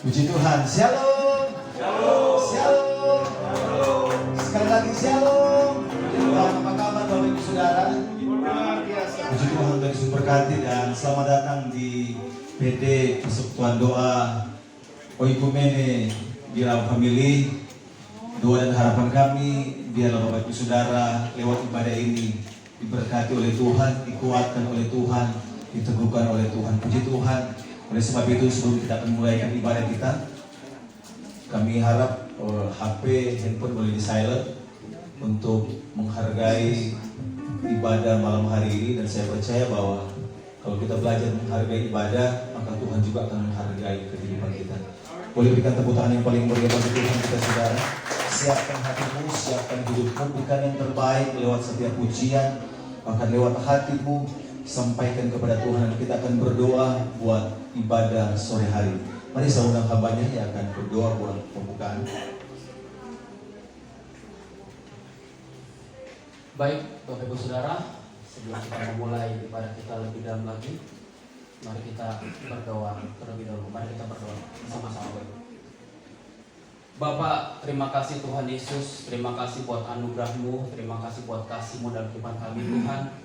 Puji Tuhan, shalom. Shalom. Shalom. Shalom. Sekali lagi shalom. Tuhan, apa kabar Bapak Ibu Saudara? Puji Tuhan untuk Yesus berkati dan selamat datang di PD Persekutuan Doa Oikumene Biara Family. Doa dan harapan kami biarlah Bapak Ibu Saudara lewat ibadah ini diberkati oleh Tuhan, dikuatkan oleh Tuhan, diteguhkan oleh Tuhan. Puji Tuhan. Oleh sebab itu sebelum kita akan mulaikan ibadah kita, kami harap HP, handphone boleh di silent untuk menghargai ibadah malam hari ini. Dan saya percaya bahwa kalau kita belajar menghargai ibadah, maka Tuhan juga akan menghargai kehidupan kita. Boleh berikan tepuk tangan yang paling meriah bagi Tuhan kita, saudara. Siapkan hatimu, siapkan hidupmu, berikan yang terbaik lewat setiap pujian, bahkan lewat hatimu. Sampaikan kepada Tuhan. Kita akan berdoa buat ibadah sore hari. Mari saya undang hambanya yang akan berdoa buat pembukaan. Baik, Bapak Ibu Saudara, sebelum kita memulai ibadah kita lebih dalam lagi, mari kita berdoa terlebih dahulu. Mari kita berdoa sama-sama. Bapak, terima kasih Tuhan Yesus, terima kasih buat anugerah-Mu, terima kasih buat kasih-Mu dalam kehidupan kami Tuhan.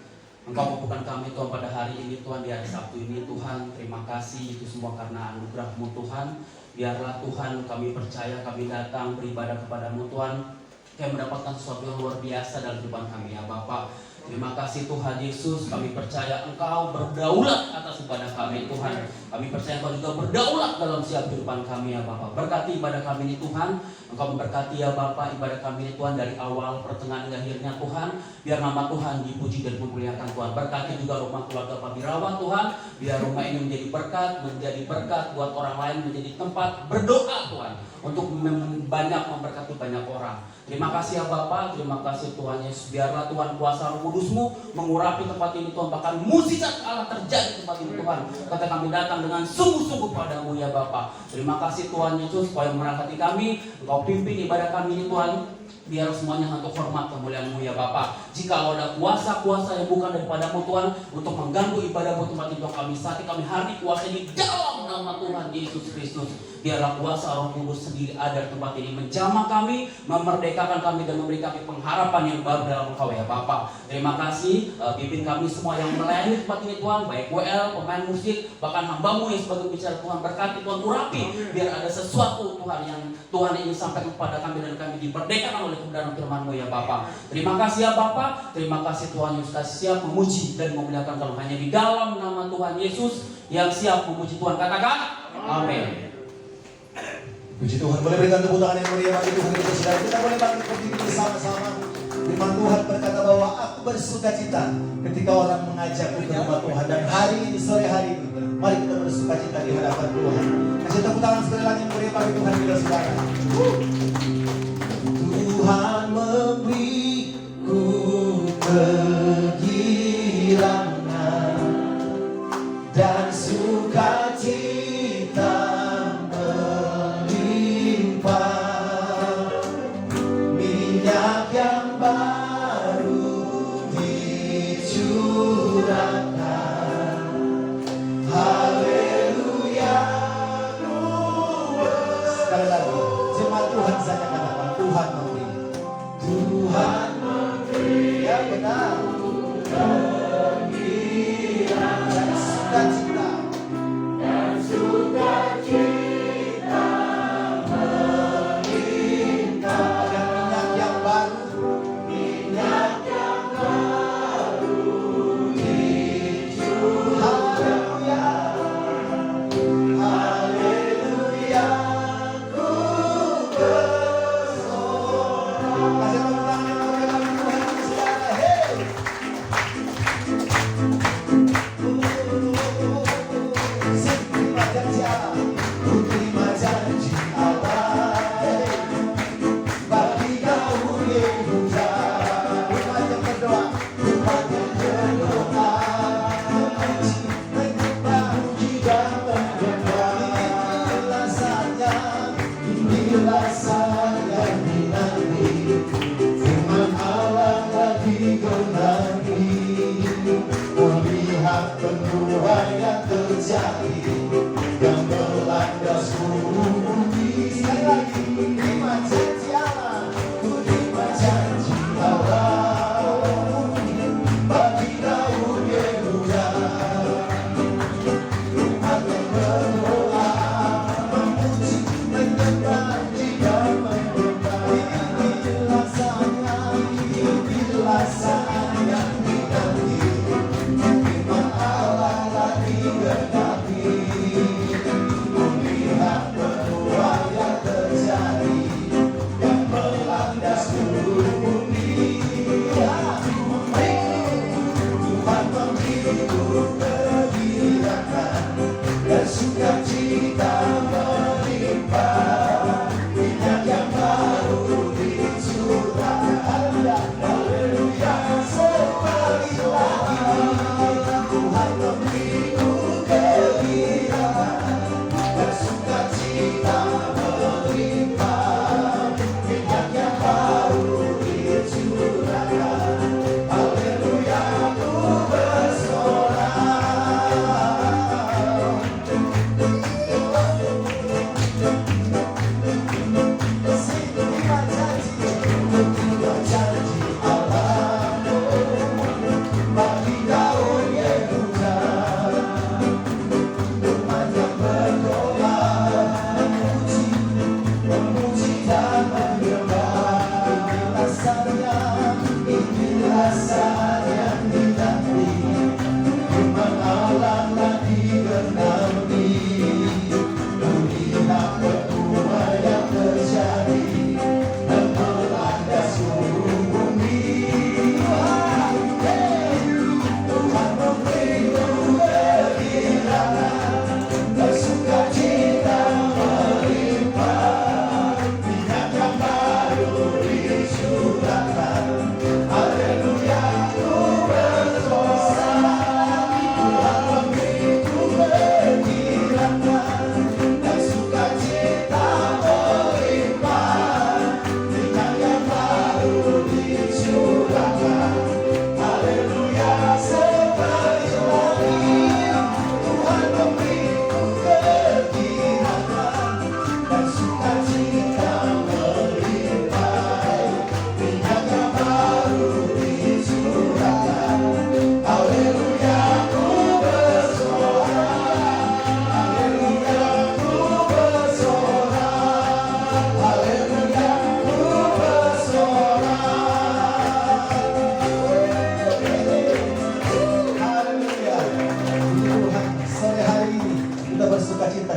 Engkau mampukan kami Tuhan pada hari ini Tuhan, di hari Sabtu ini Tuhan. Terima kasih itu semua karena anugerah-Mu Tuhan. Biarlah Tuhan kami percaya, kami datang beribadah kepada-Mu Tuhan, kami mendapatkan sesuatu yang luar biasa dalam kehidupan kami ya Bapak. Terima kasih Tuhan Yesus, kami percaya Engkau berdaulat atas ibadah kami Tuhan. Kami percaya Engkau juga berdaulat dalam setiap kehidupan kami ya Bapak. Berkati ibadah kami ini Tuhan. Engkau memberkati ya Bapak ibadah kami ini Tuhan, dari awal, pertengahan, hingga akhirnya Tuhan. Biar nama Tuhan dipuji dan dimuliakan Tuhan. Berkati juga rumah keluarga Pak Birawa Tuhan. Biar rumah ini menjadi berkat buat orang lain, menjadi tempat berdoa Tuhan, untuk banyak memberkati banyak orang. Terima kasih ya Bapak, terima kasih Tuhan Yesus. Biarlah Tuhan kuasa Roh Kudus-Mu mengurapi tempat ini Tuhan, bahkan mukjizat Allah terjadi di tempat ini Tuhan. Kata kami datang dengan sungguh-sungguh padamu ya Bapak. Terima kasih Tuhan Yesus, supaya memberkati kami. Engkau pimpin ibadah kami ini Tuhan. Biar semuanya untuk hormat kemuliaan-Mu ya Bapak. Jika ada kuasa-kuasa yang bukan daripadamu Tuhan, untuk mengganggu ibadah-Mu tempat ini Tuhan, kami sakit, kami hari kuasa ini dalam nama Tuhan Yesus Kristus. Biarlah kuasa Roh Kudus sendiri ada di tempat ini, menjamah kami, memerdekakan kami, dan memberi kami pengharapan yang baru dalam Engkau ya Bapak. Terima kasih, pimpin kami semua yang melayani tempat ini Tuhan, baik WL, pemain musik, bahkan hamba-Mu yang sebagai bicara Tuhan. Berkati Tuhan, urapi, biar ada sesuatu Tuhan yang Tuhan ingin sampaikan kepada kami, dan kami diberdekakan oleh kebenaran firman-Mu ya Bapak. Terima kasih ya Bapak, terima kasih Tuhan Yesus, siap memuji dan memuliakan Tuhan hanya di dalam nama Tuhan Yesus yang siap memuji Tuhan. Katakan amin. Puji Tuhan, boleh berikan tepuk tangan yang meriah bagi Tuhan kita, saudara. Kita boleh bangkit berdiri bersama-sama. Firman Tuhan berkata bahwa aku bersuka cita ketika orang mengajakku ke rumah Tuhan. Dan hari ini, sore hari ini, mari kita bersuka cita di hadapan Tuhan. Kasih tepuk tangan sekali lagi yang meriah bagi Tuhan kita, saudara. Tuhan memberiku kegirangan dan sukacita melimpah, minyak yang baru dicurahkan. Haleluya. Sekali lagi, jemaat Tuhan saja katakan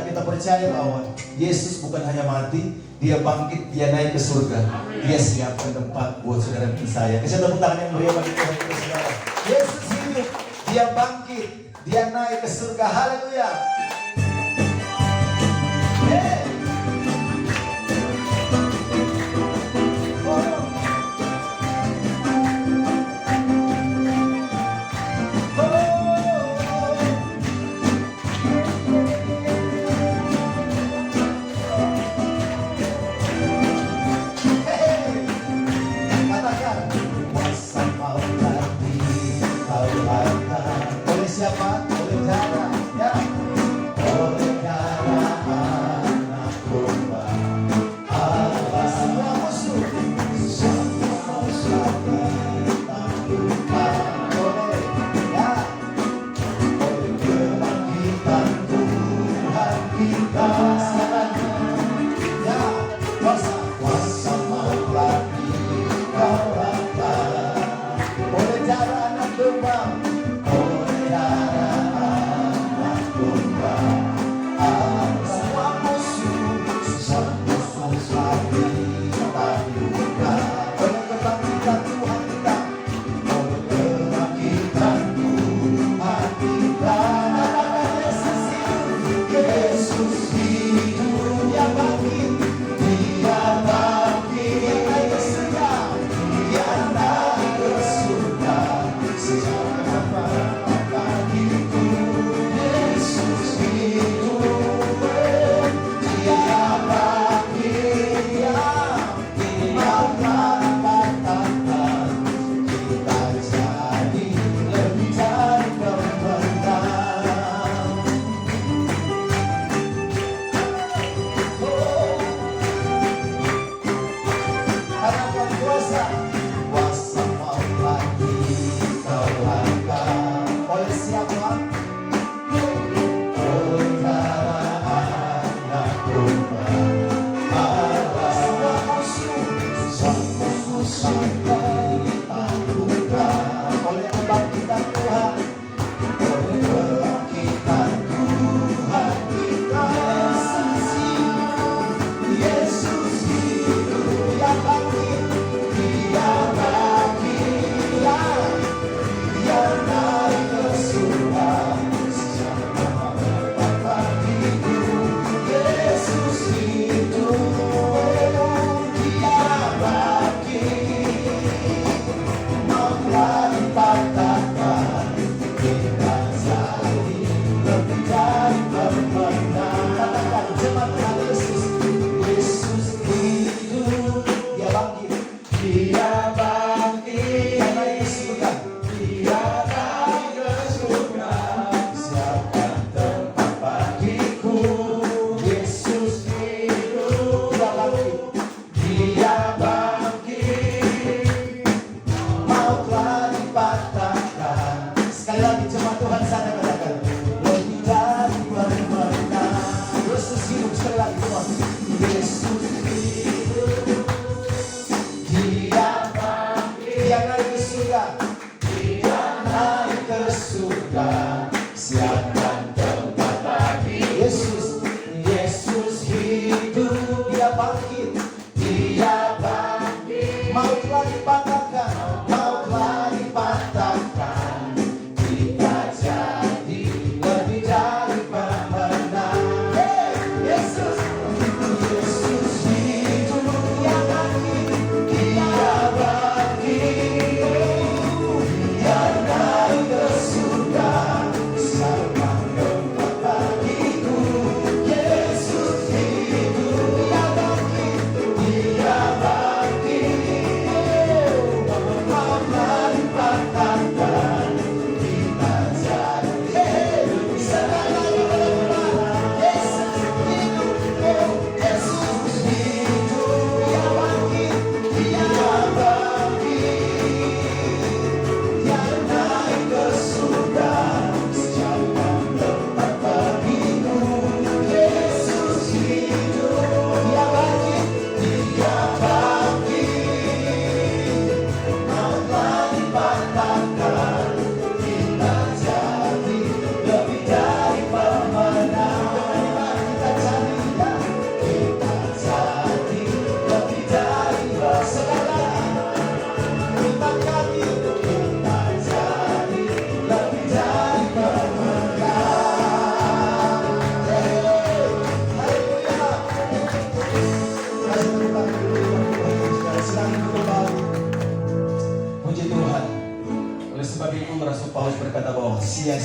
kita percaya bahwa Yesus bukan hanya mati, dia bangkit, dia naik ke surga. Dia siapkan tempat buat saudara dan saya. Kasih tepuk tangan yang meriah bagi Tuhan kita saudara. Yesus hidup, dia bangkit, dia naik ke surga. Haleluya. Hey. Siapa? Oleh cara, ya. Oleh cara anak domba. Allah semua musuh, semua musuh ditaklukkan oleh, ya. Oleh kebangkitan Tuhan kita. Ya, kuasa maut dikalahkan oleh cara anak domba.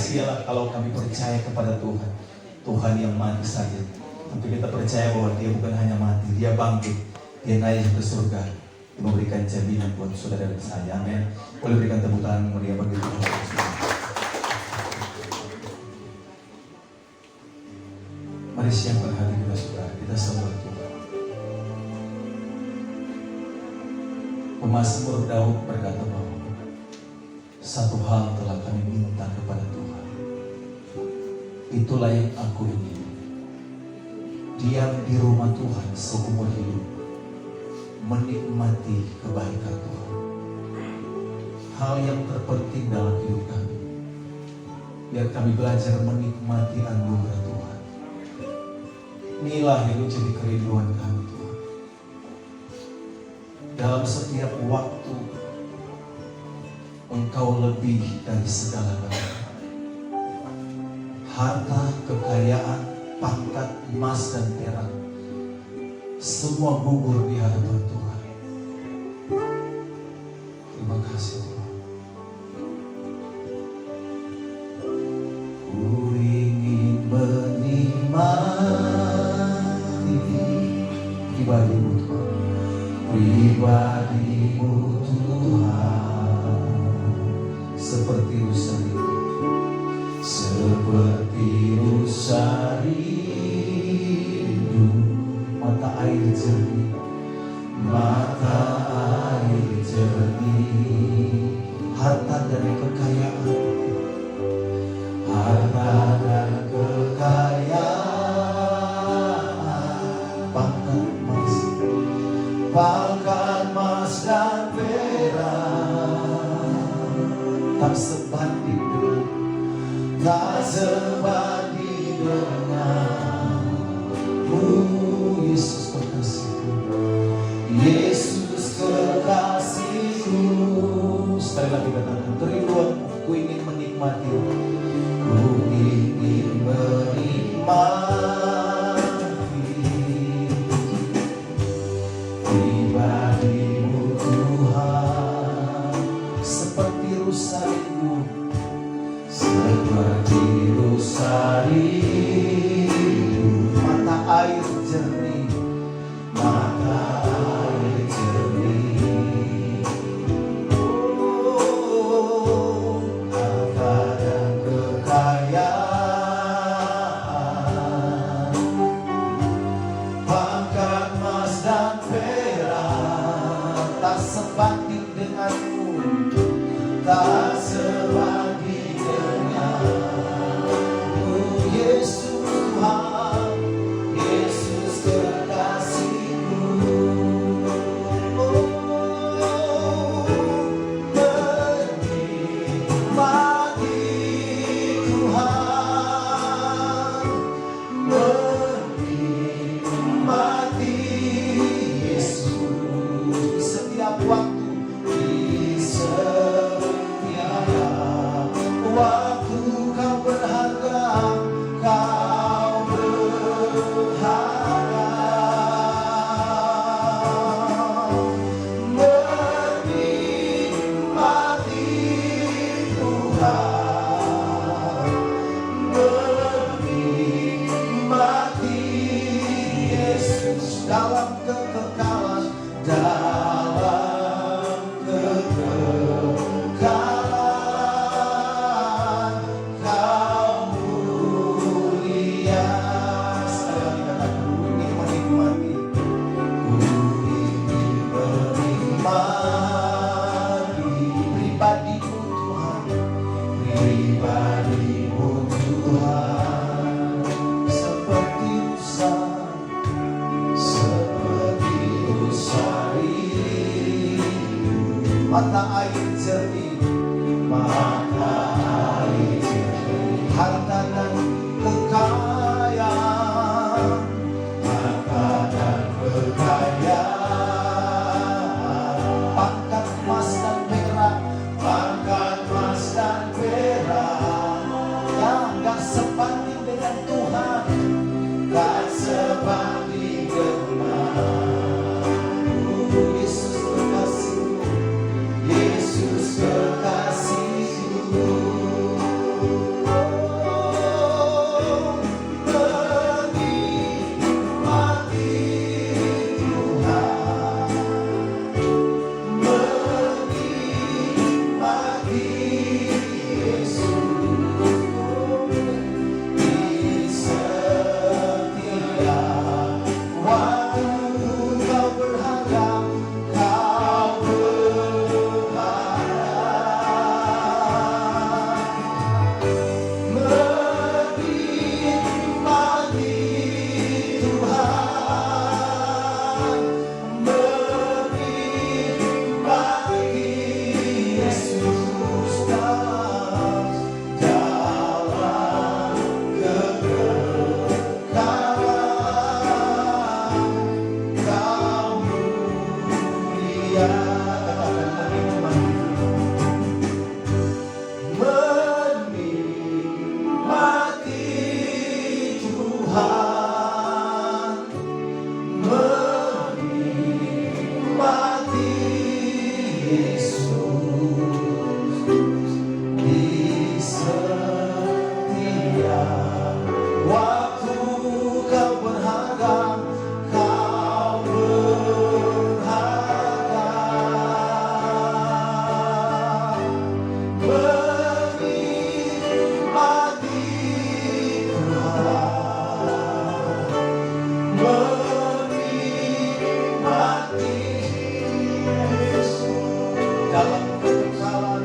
sia-sialah kalau kami percaya kepada Tuhan. Tuhan yang mati saja. Tapi kita percaya bahwa dia bukan hanya mati, dia bangkit. Dia naik ke surga. Dia memberikan jaminan buat saudara dan saya. Amin. Boleh berikan tepuk tangan meriah bagi Tuhan. Mari siapkan hati kita saudara. Kita sembah Tuhan. Pemazmur Daud berkata bahwa satu hal telah kami minta kepada Tuhan. Itulah yang aku ingin. Diam di rumah Tuhan seumur hidup, menikmati kebaikan Tuhan. Hal yang terpenting dalam hidup kami, biar kami belajar menikmati anugerah Tuhan. Inilah yang menjadi kerinduan kami Tuhan. Dalam setiap waktu, Engkau lebih dari segala-galanya. Harta, kekayaan, pangkat, emas dan perak, semua gugur di hadapan Tuhan. Terima kasih Tuhan. Ku ingin menikmati pribadi-Mu Tuhan, pribadi-Mu Tuhan, seperti rusa rindu, seperti rusa rindu, mata air jernih, mata air jernih, harta dan kekayaan, harta dan kekayaan, pangkat emas dan perak, tak sebanding dengan, tak sebanding denganmu, Yesus kekasihku, Yesus kekasihku. Sekali lagi katakan, kerinduanmu, ku ingin menikmati, ku ingin menikmati pribadi-Mu Tuhan, seperti rusa rindu, seperti rusa rindu, mata air jernih, mata air jernih. Oh, harta dan kekayaan, pangkat emas dan perak, tak sebanding denganmu, tak sebanding denganmu, Yesus Tuhan, Yesus kekasihku. Oh, menikmati Tuhan, menikmati Yesus di setiap waktu, di setiap waktu. Kau berharga, Kau berharga. Menikmati Tuhan, menikmati Yesus dalam kekekalan, dalam kekekalan Kau mulia. Sekali lagi katakan, ku ingin menikmati, ku ingin menikmati pribadi-Mu Tuhan, pribadi-Mu Tuhan, seperti rusa, seperti rusa rindu, mata air jernih, mata air jernih, harta dan kekayaan, harta dan kekayaan, pangkat emas dan perak, pangkat emas dan perak, yang gak sebanding dengan Tuhan, gak sebanding denganmu, Yesus kekasihku, menikmati Yesus dalam kekekalan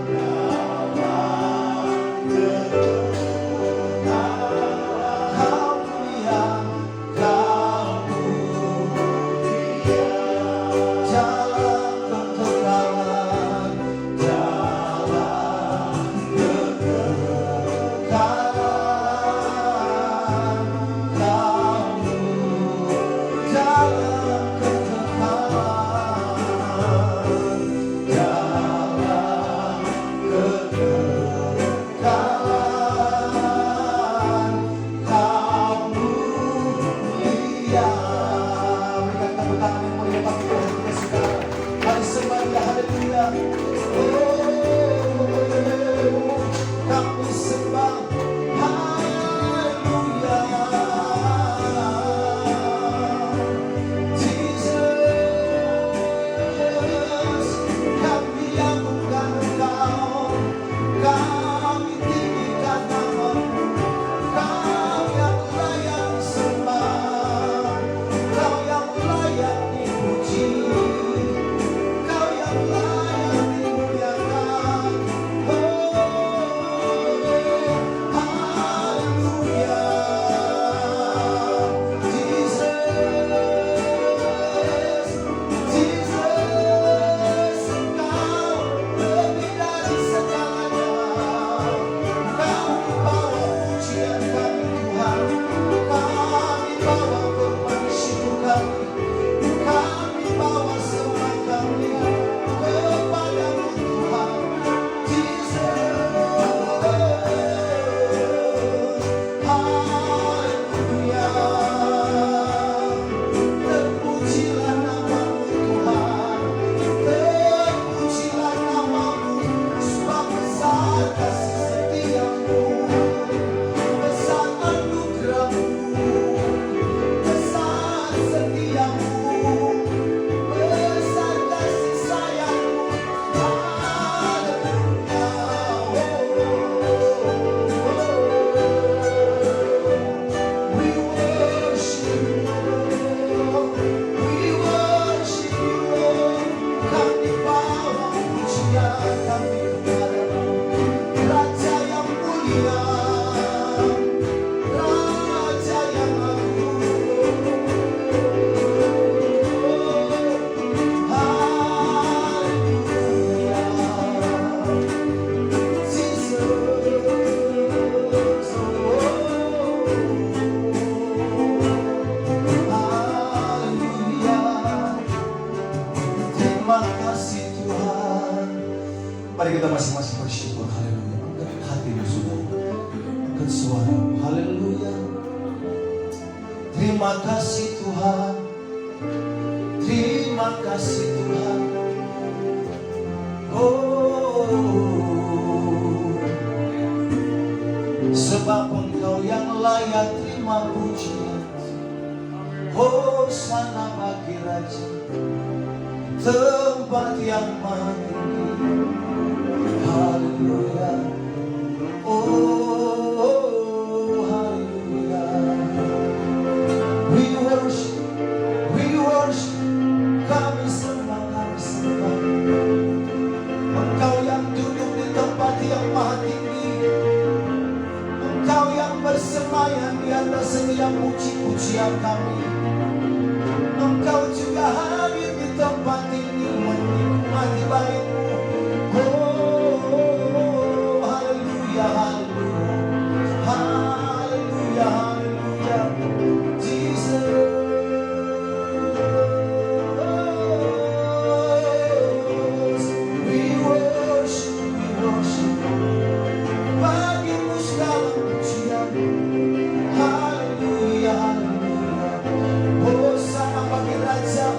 Mari kita masing-masing bersyukur. Haleluya. Angkat hatimu saudara. Angkat suara. Haleluya. Terima kasih Tuhan. Terima kasih Tuhan. Oh, sebab Engkau yang layak terima pujian. Hosana bagi Raja, tempat yang maha tinggi. Haleluya. Oh, haleluya. We worship, kami sembah, Engkau yang duduk di tempat yang maha tinggi, Engkau yang bersemayam di atas setiap puji-pujian kami. Engkau juga hadir di tempat ini menikmati baik-Mu. Oh, haleluya, haleluya, haleluya, haleluya, Jesus. We worship, bagi-Mu segala pujian. Haleluya, haleluya. Hosana bagi Raja,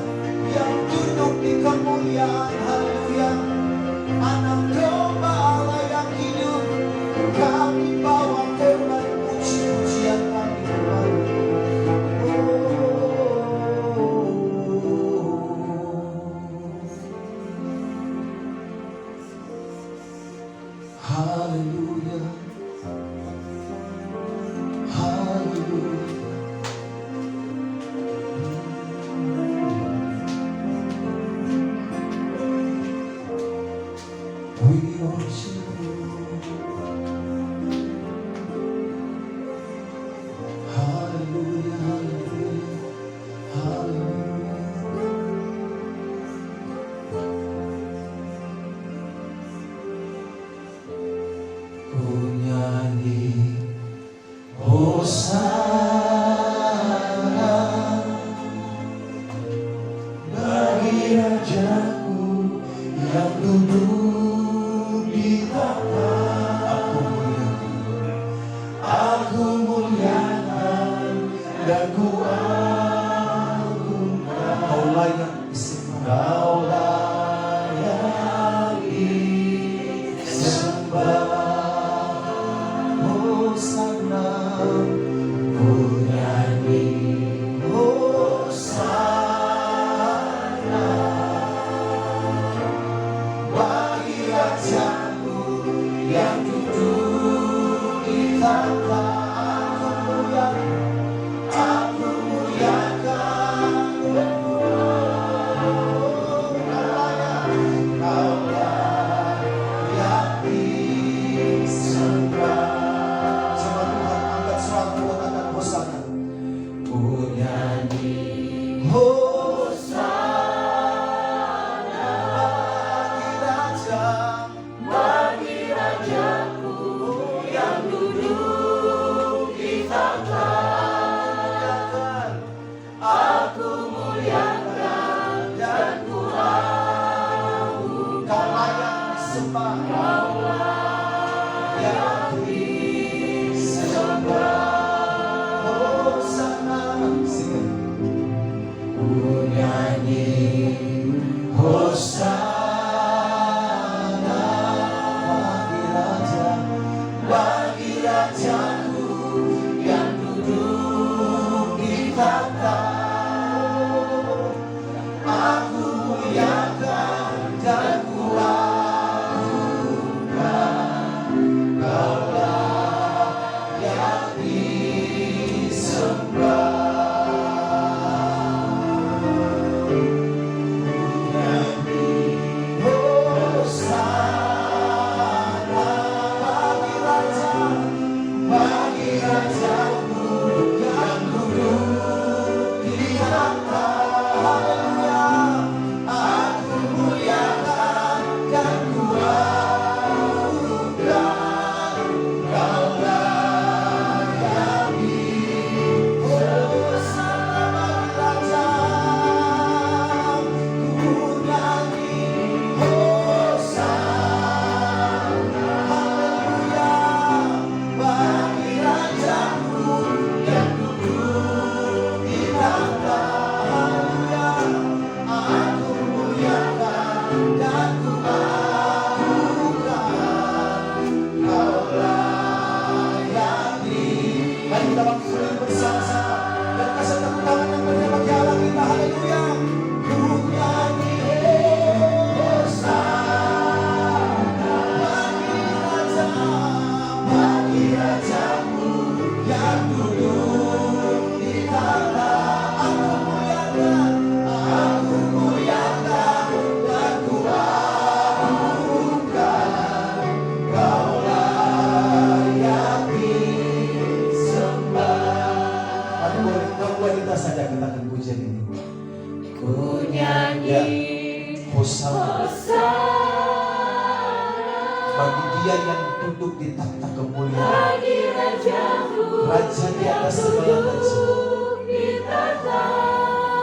Kau layak disembah. Kau layak disembah. Hosana, ku nyanyi Hosana bagi Rajaku yang duduk di tahta. Aku muliakan Kau layak disembah. Coba Tuhan angkat suara katakan Hosana. Ku nyanyi Hosana bagi Rajaku yang duduk di tahta. Aku muliakan dan ku agung. Kau layak disembah. Kau layak disembah. Hosana, sing. Ku nyanyi Hosana bagi Rajaku yang duduk di tahta. Aku muliakan dan ku agungkan. Kau layak disembah. Hosana bagi Rajaku yang duduk di tahta. Haleluya. Aku muliakan dan ku agungkan. Kau layak Hosana bagi Raja. Ku nyanyi Hosana. Haleluya. Bagi Rajaku yang duduk di tahta. Haleluya. Aku muliakan dan ku agungkan. Kau layak Mari kita bangkit bersama-sama dan kasih tepuk tangan yang meriah bagi Allah kita. Haleluya. Ku nyanyi Hosana bagi Rajaku yang duduk di tahta. Aku muliakan dan ku agungkan. Kau layak disembah. Mari boleh kita saja katakan pujian ini. Ku nyanyi Hosana Hosana bagi Dia yang duduk di tahta kemuliaan. bagi Rajaku Raja di atas segala raja. di tahta.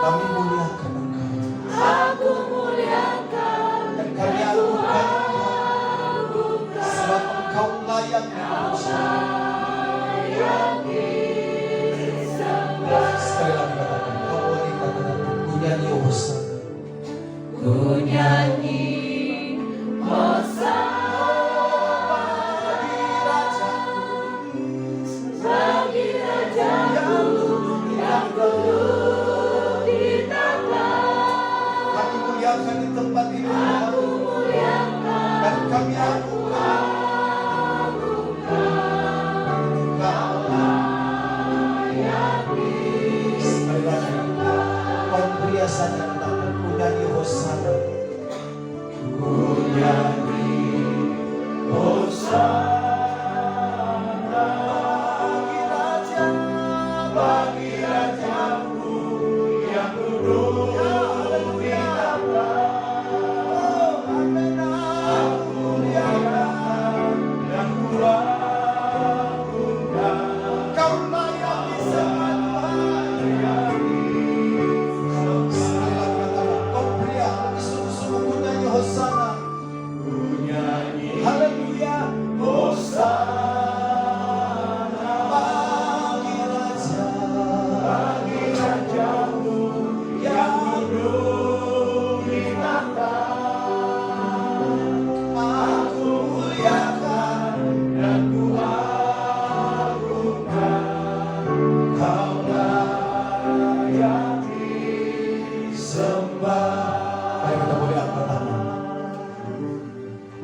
Kami muliakan Engkau Aku muliakan dan kami agungkan Engkau, sebab Engkau layak dipuji. Sekali lagi katakan, kau wanita katakan, ku nyanyi Hosana. Ku nyanyi Hosana bagi Rajaku yang duduk di tahta. Kami muliakan di tempat ini Aku muliakan dan kami agungkan Engkau layak disembah. Sekali lagi, kaum pria sadar tentang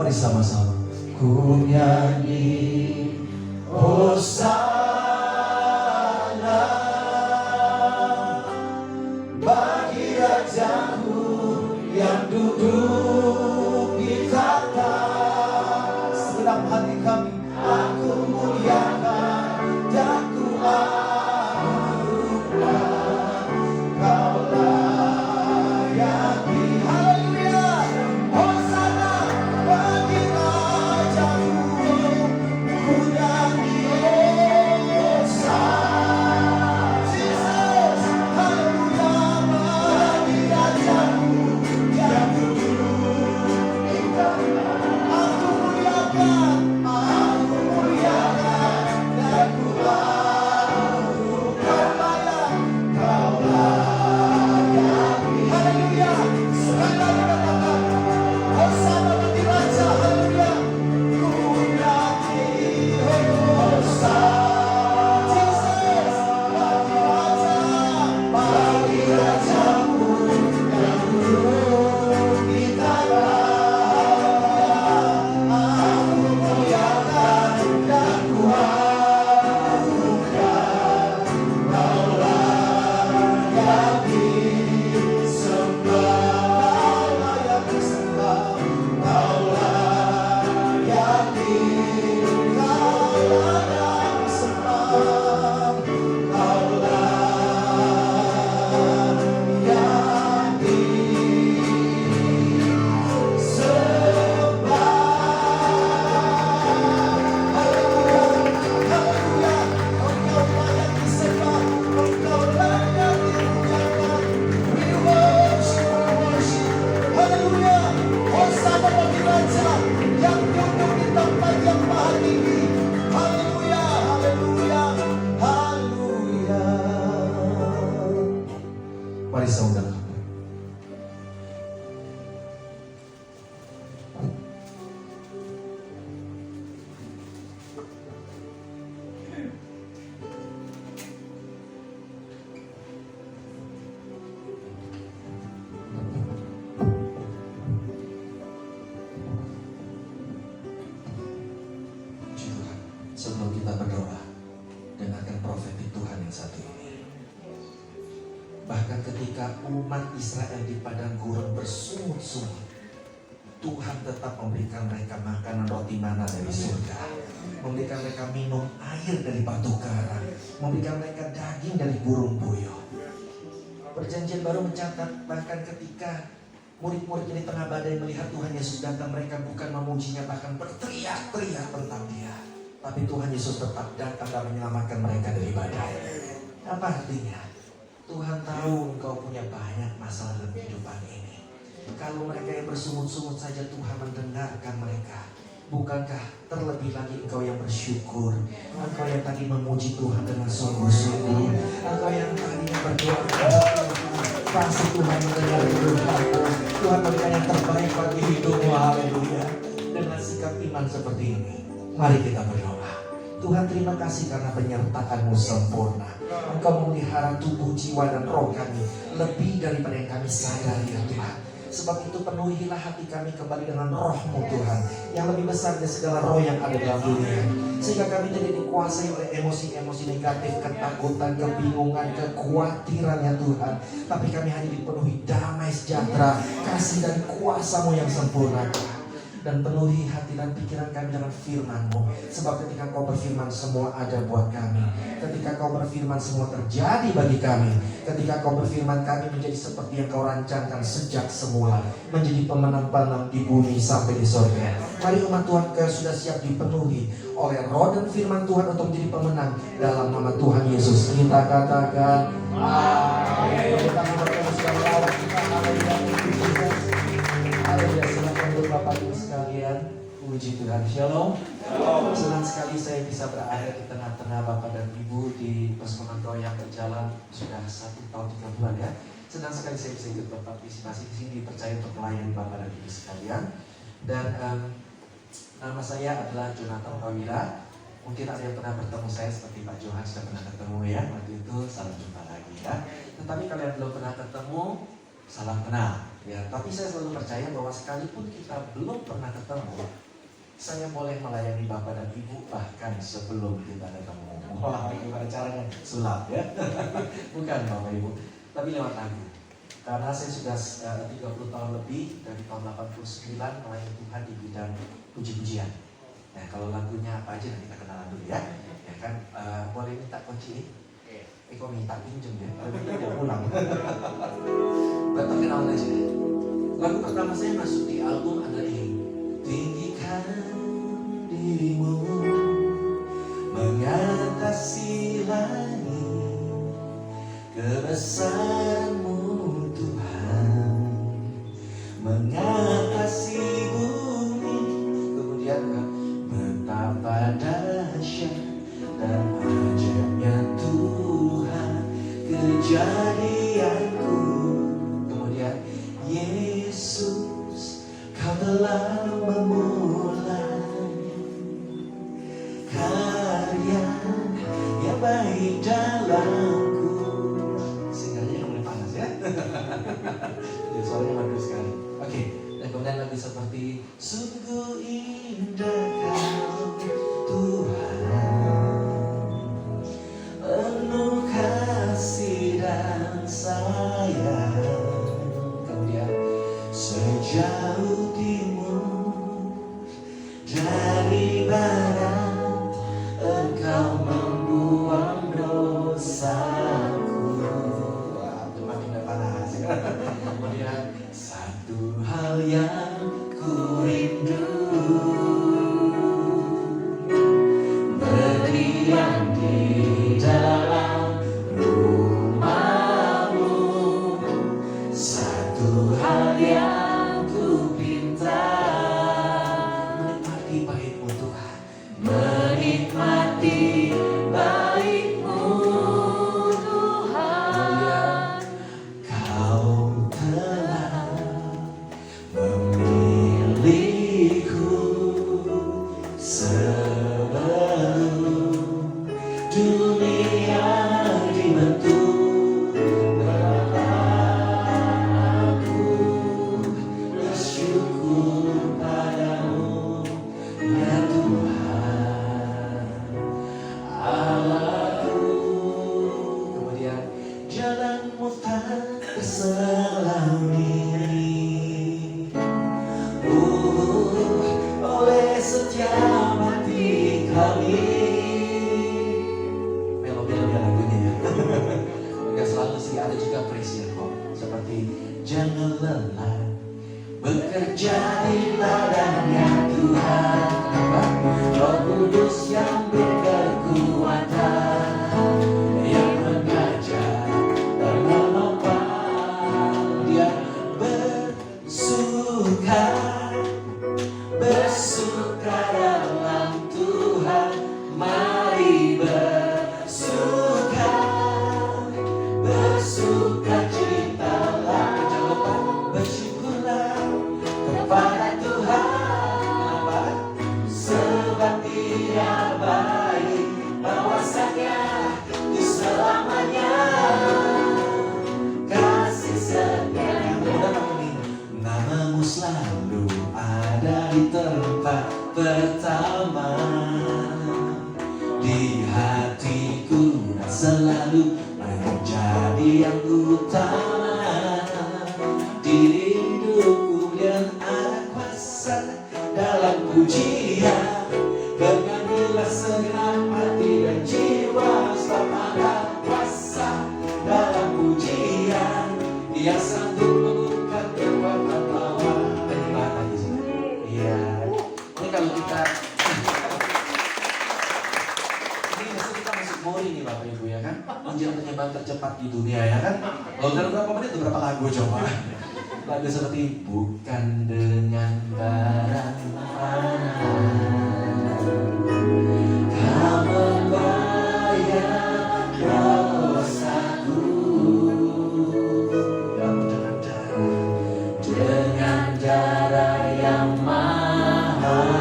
Mari sama-sama. Ku nyanyi Hosana bagi Rajaku yang duduk di tahta. Segenap hati kami aku muliakan dan ku agungkan. Kau layani. Haleluya. Hosana bagi Rajaku. Ku nyanyi Hosana. Jesus. Haleluya bagi Rajaku yang duduk di tahta. Aku muliakan dan ku agungkan. Kau layak, kau layani. Haleluya. Sekali lagi katakan Hosana bagi Raja. Haleluya. Ku nyanyi Hosana. Jesus bagi Raja, bagi Rajaku yang duduk di tahta. Aku muliakan dan ku agungkan. Kau layak disembah, layak disembah. Kau layak disembah, kau layak Mari saudara. Puji Tuhan. Sebelum kita berdoa, dengarkan profetik Tuhan yang satu ini. Bahkan ketika umat Israel di padang gurun bersungut-sungut, Tuhan tetap memberikan mereka makanan roti mana dari surga, memberikan mereka minum air dari batu karang, memberikan mereka daging dari burung puyuh. Perjanjian Baru mencatat bahkan ketika murid-murid di tengah badai melihat Tuhan Yesus datang, mereka bukan memujinya, bahkan berteriak-teriak tentang Dia. Tapi Tuhan Yesus tetap datang dan menyelamatkan mereka dari badai. Apa artinya? Tuhan tahu engkau punya banyak masalah dalam kehidupan ini. Kalau mereka yang bersungut-sungut saja Tuhan mendengarkan mereka, bukankah terlebih lagi engkau yang bersyukur, engkau yang tadi memuji Tuhan dengan sungguh-sungguh, engkau yang tadinya berdoa kepada Tuhan, pasti Tuhan mendengar doamu. Tuhan memberikan yang terbaik bagi hidupmu. Haleluya. Dengan sikap iman seperti ini, mari kita berdoa. Tuhan, terima kasih karena penyertaan-Mu sempurna. Engkau memelihara tubuh, jiwa, dan roh kami lebih daripada yang kami sadari, ya Tuhan. Sebab itu penuhilah hati kami kembali dengan roh-Mu Tuhan, yang lebih besar dari segala roh yang ada dalam dunia. Sehingga kami tidak dikuasai oleh emosi-emosi negatif, ketakutan, kebingungan, kekhawatiran, ya Tuhan. Tapi kami hanya dipenuhi damai sejahtera, kasih dan kuasa-Mu yang sempurna, Tuhan. Dan penuhi hati dan pikiran kami dengan firman-Mu. Sebab ketika Kau berfirman, semua ada buat kami. Ketika Kau berfirman, semua terjadi bagi kami. Ketika Kau berfirman, kami menjadi seperti yang Kau rancangkan sejak semula, menjadi pemenang-pemenang di bumi sampai di surga. Mari umat Tuhan sudah siap dipenuhi oleh roh dan firman Tuhan untuk menjadi pemenang. Dalam nama Tuhan Yesus kita katakan amin. Kita bertemu sedang lawat kita. Haleluya. Silakan Bapak Ibu sekalian, puji Tuhan. Shalom. Senang sekali saya bisa berada di tengah-tengah Bapak dan Ibu di persekutuan doa yang berjalan sudah 1 tahun 3 bulan, ya. Senang sekali saya bisa ikut berpartisipasi di sini, dipercaya untuk melayani Bapak dan Ibu sekalian. Dan nama saya adalah Jonathan Prawira. Mungkin ada yang pernah bertemu saya seperti Pak Johan sudah pernah ketemu, ya. Waktu itu salam jumpa lagi, ya. Tetapi kalian belum pernah ketemu, salam kenal. Ya, tapi saya selalu percaya bahwa sekalipun kita belum pernah ketemu, saya boleh melayani Bapak dan Ibu bahkan sebelum kita ketemu. Wah, gimana caranya? Sulap ya? Bukan Bapak Ibu, tapi lewat lagu. Karena saya sudah 30 tahun lebih, dari tahun 89 melayani Tuhan di bidang puji-pujian. Nah, kalau lagunya apa aja nanti kita kenalan dulu ya. Ya kan, boleh minta kunci? Kok minta pinjem ya? Tapi dia pulang. Buat perkenalan aja. Lagu pertama saya masuk di album adalah ini. Tinggikan dirimu mengatasi langit, kebesaranmu Tuhan mengatasi bumi. Kemudian betapa dahsyat dan ajaibnya Tuhan kejadianku. Kemudian Yesus, Kau telah memulai karya yang baik dalamku. Singernya yang mulai panas ya. Ya, suaranya bagus sekali. Oke, dan kemudian lagu seperti sungguh indah Kau Tuhan, penuh kasih dan sayang. Kemudian sejauh timur dari barat, Engkau membuang dosaku. Wah, itu makin panas. Kemudian satu hal yang ku rindu, berdiam di dalam rumah-Mu. Satu hal yang ku pinta, menikmati baik-Mu Tuhan, menikmati baik-Mu Tuhan. Kau telah memilihku sebelum dunia dibentuk. Aku bersyukur padamu ya Tuhan Allahku. Kemudian jalanmu tak terselami oleh setiap hati kami. Melodi lagunya ya. Enggak selalu sih, ada juga praise kok. Seperti jangan lelah bekerja di ladangnya Tuhan. Apa? Roh Kudus yang berkekuatan, yang mengajar dan menopang. Dia bersuka dalam Tuhan. Mari bersuka citalah. Jangan lupa bersyukurlah kepada Tuhan. Kenapa? Sebab Dia baik, bahwasanya itu selamanya kasih setia. Mudah ini, namamu selalu ada di tempat pertama di hatiku, dan selalu menjadi yang utama di hidupku. Dan ada kuasa dalam pujian, bernyanyilah segenap hati dan jiwa. Sebab ada kuasa dalam pujian, Dia sanggup mengungkap kekuatan lawan. Terima kasih. Iya, ini kalau kita ini biasanya kita masuk mori nih Bapak Ibu ya kan, ujian penyembahan tercepat di dunia ya kan. Kalau dalam berapa menit itu berapa lagu coba? Lagu seperti bukan dengan barang panah Kau membayar dosaku, dengan darah yang mahal.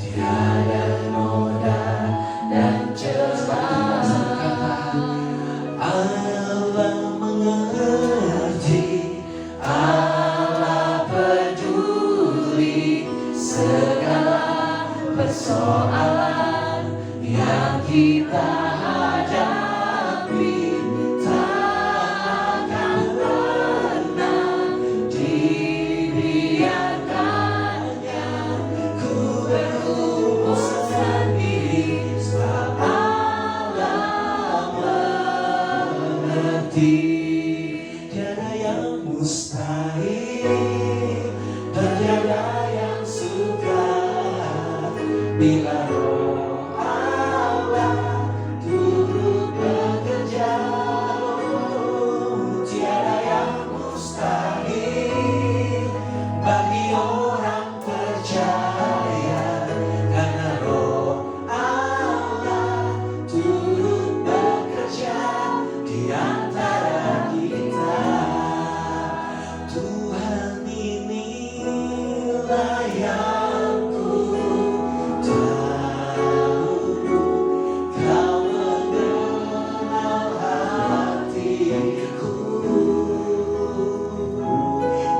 Tiada noda dan celah. Allah hati, tiada yang mustahil, dan tiada yang sukar bila Roh Allah turut bekerja. Oh, tiada yang mustahil bagi orang percaya, karena Roh Allah turut bekerja di antara kita. Tuhan, inilah yang ku tahu, Kau mengenal hatiku,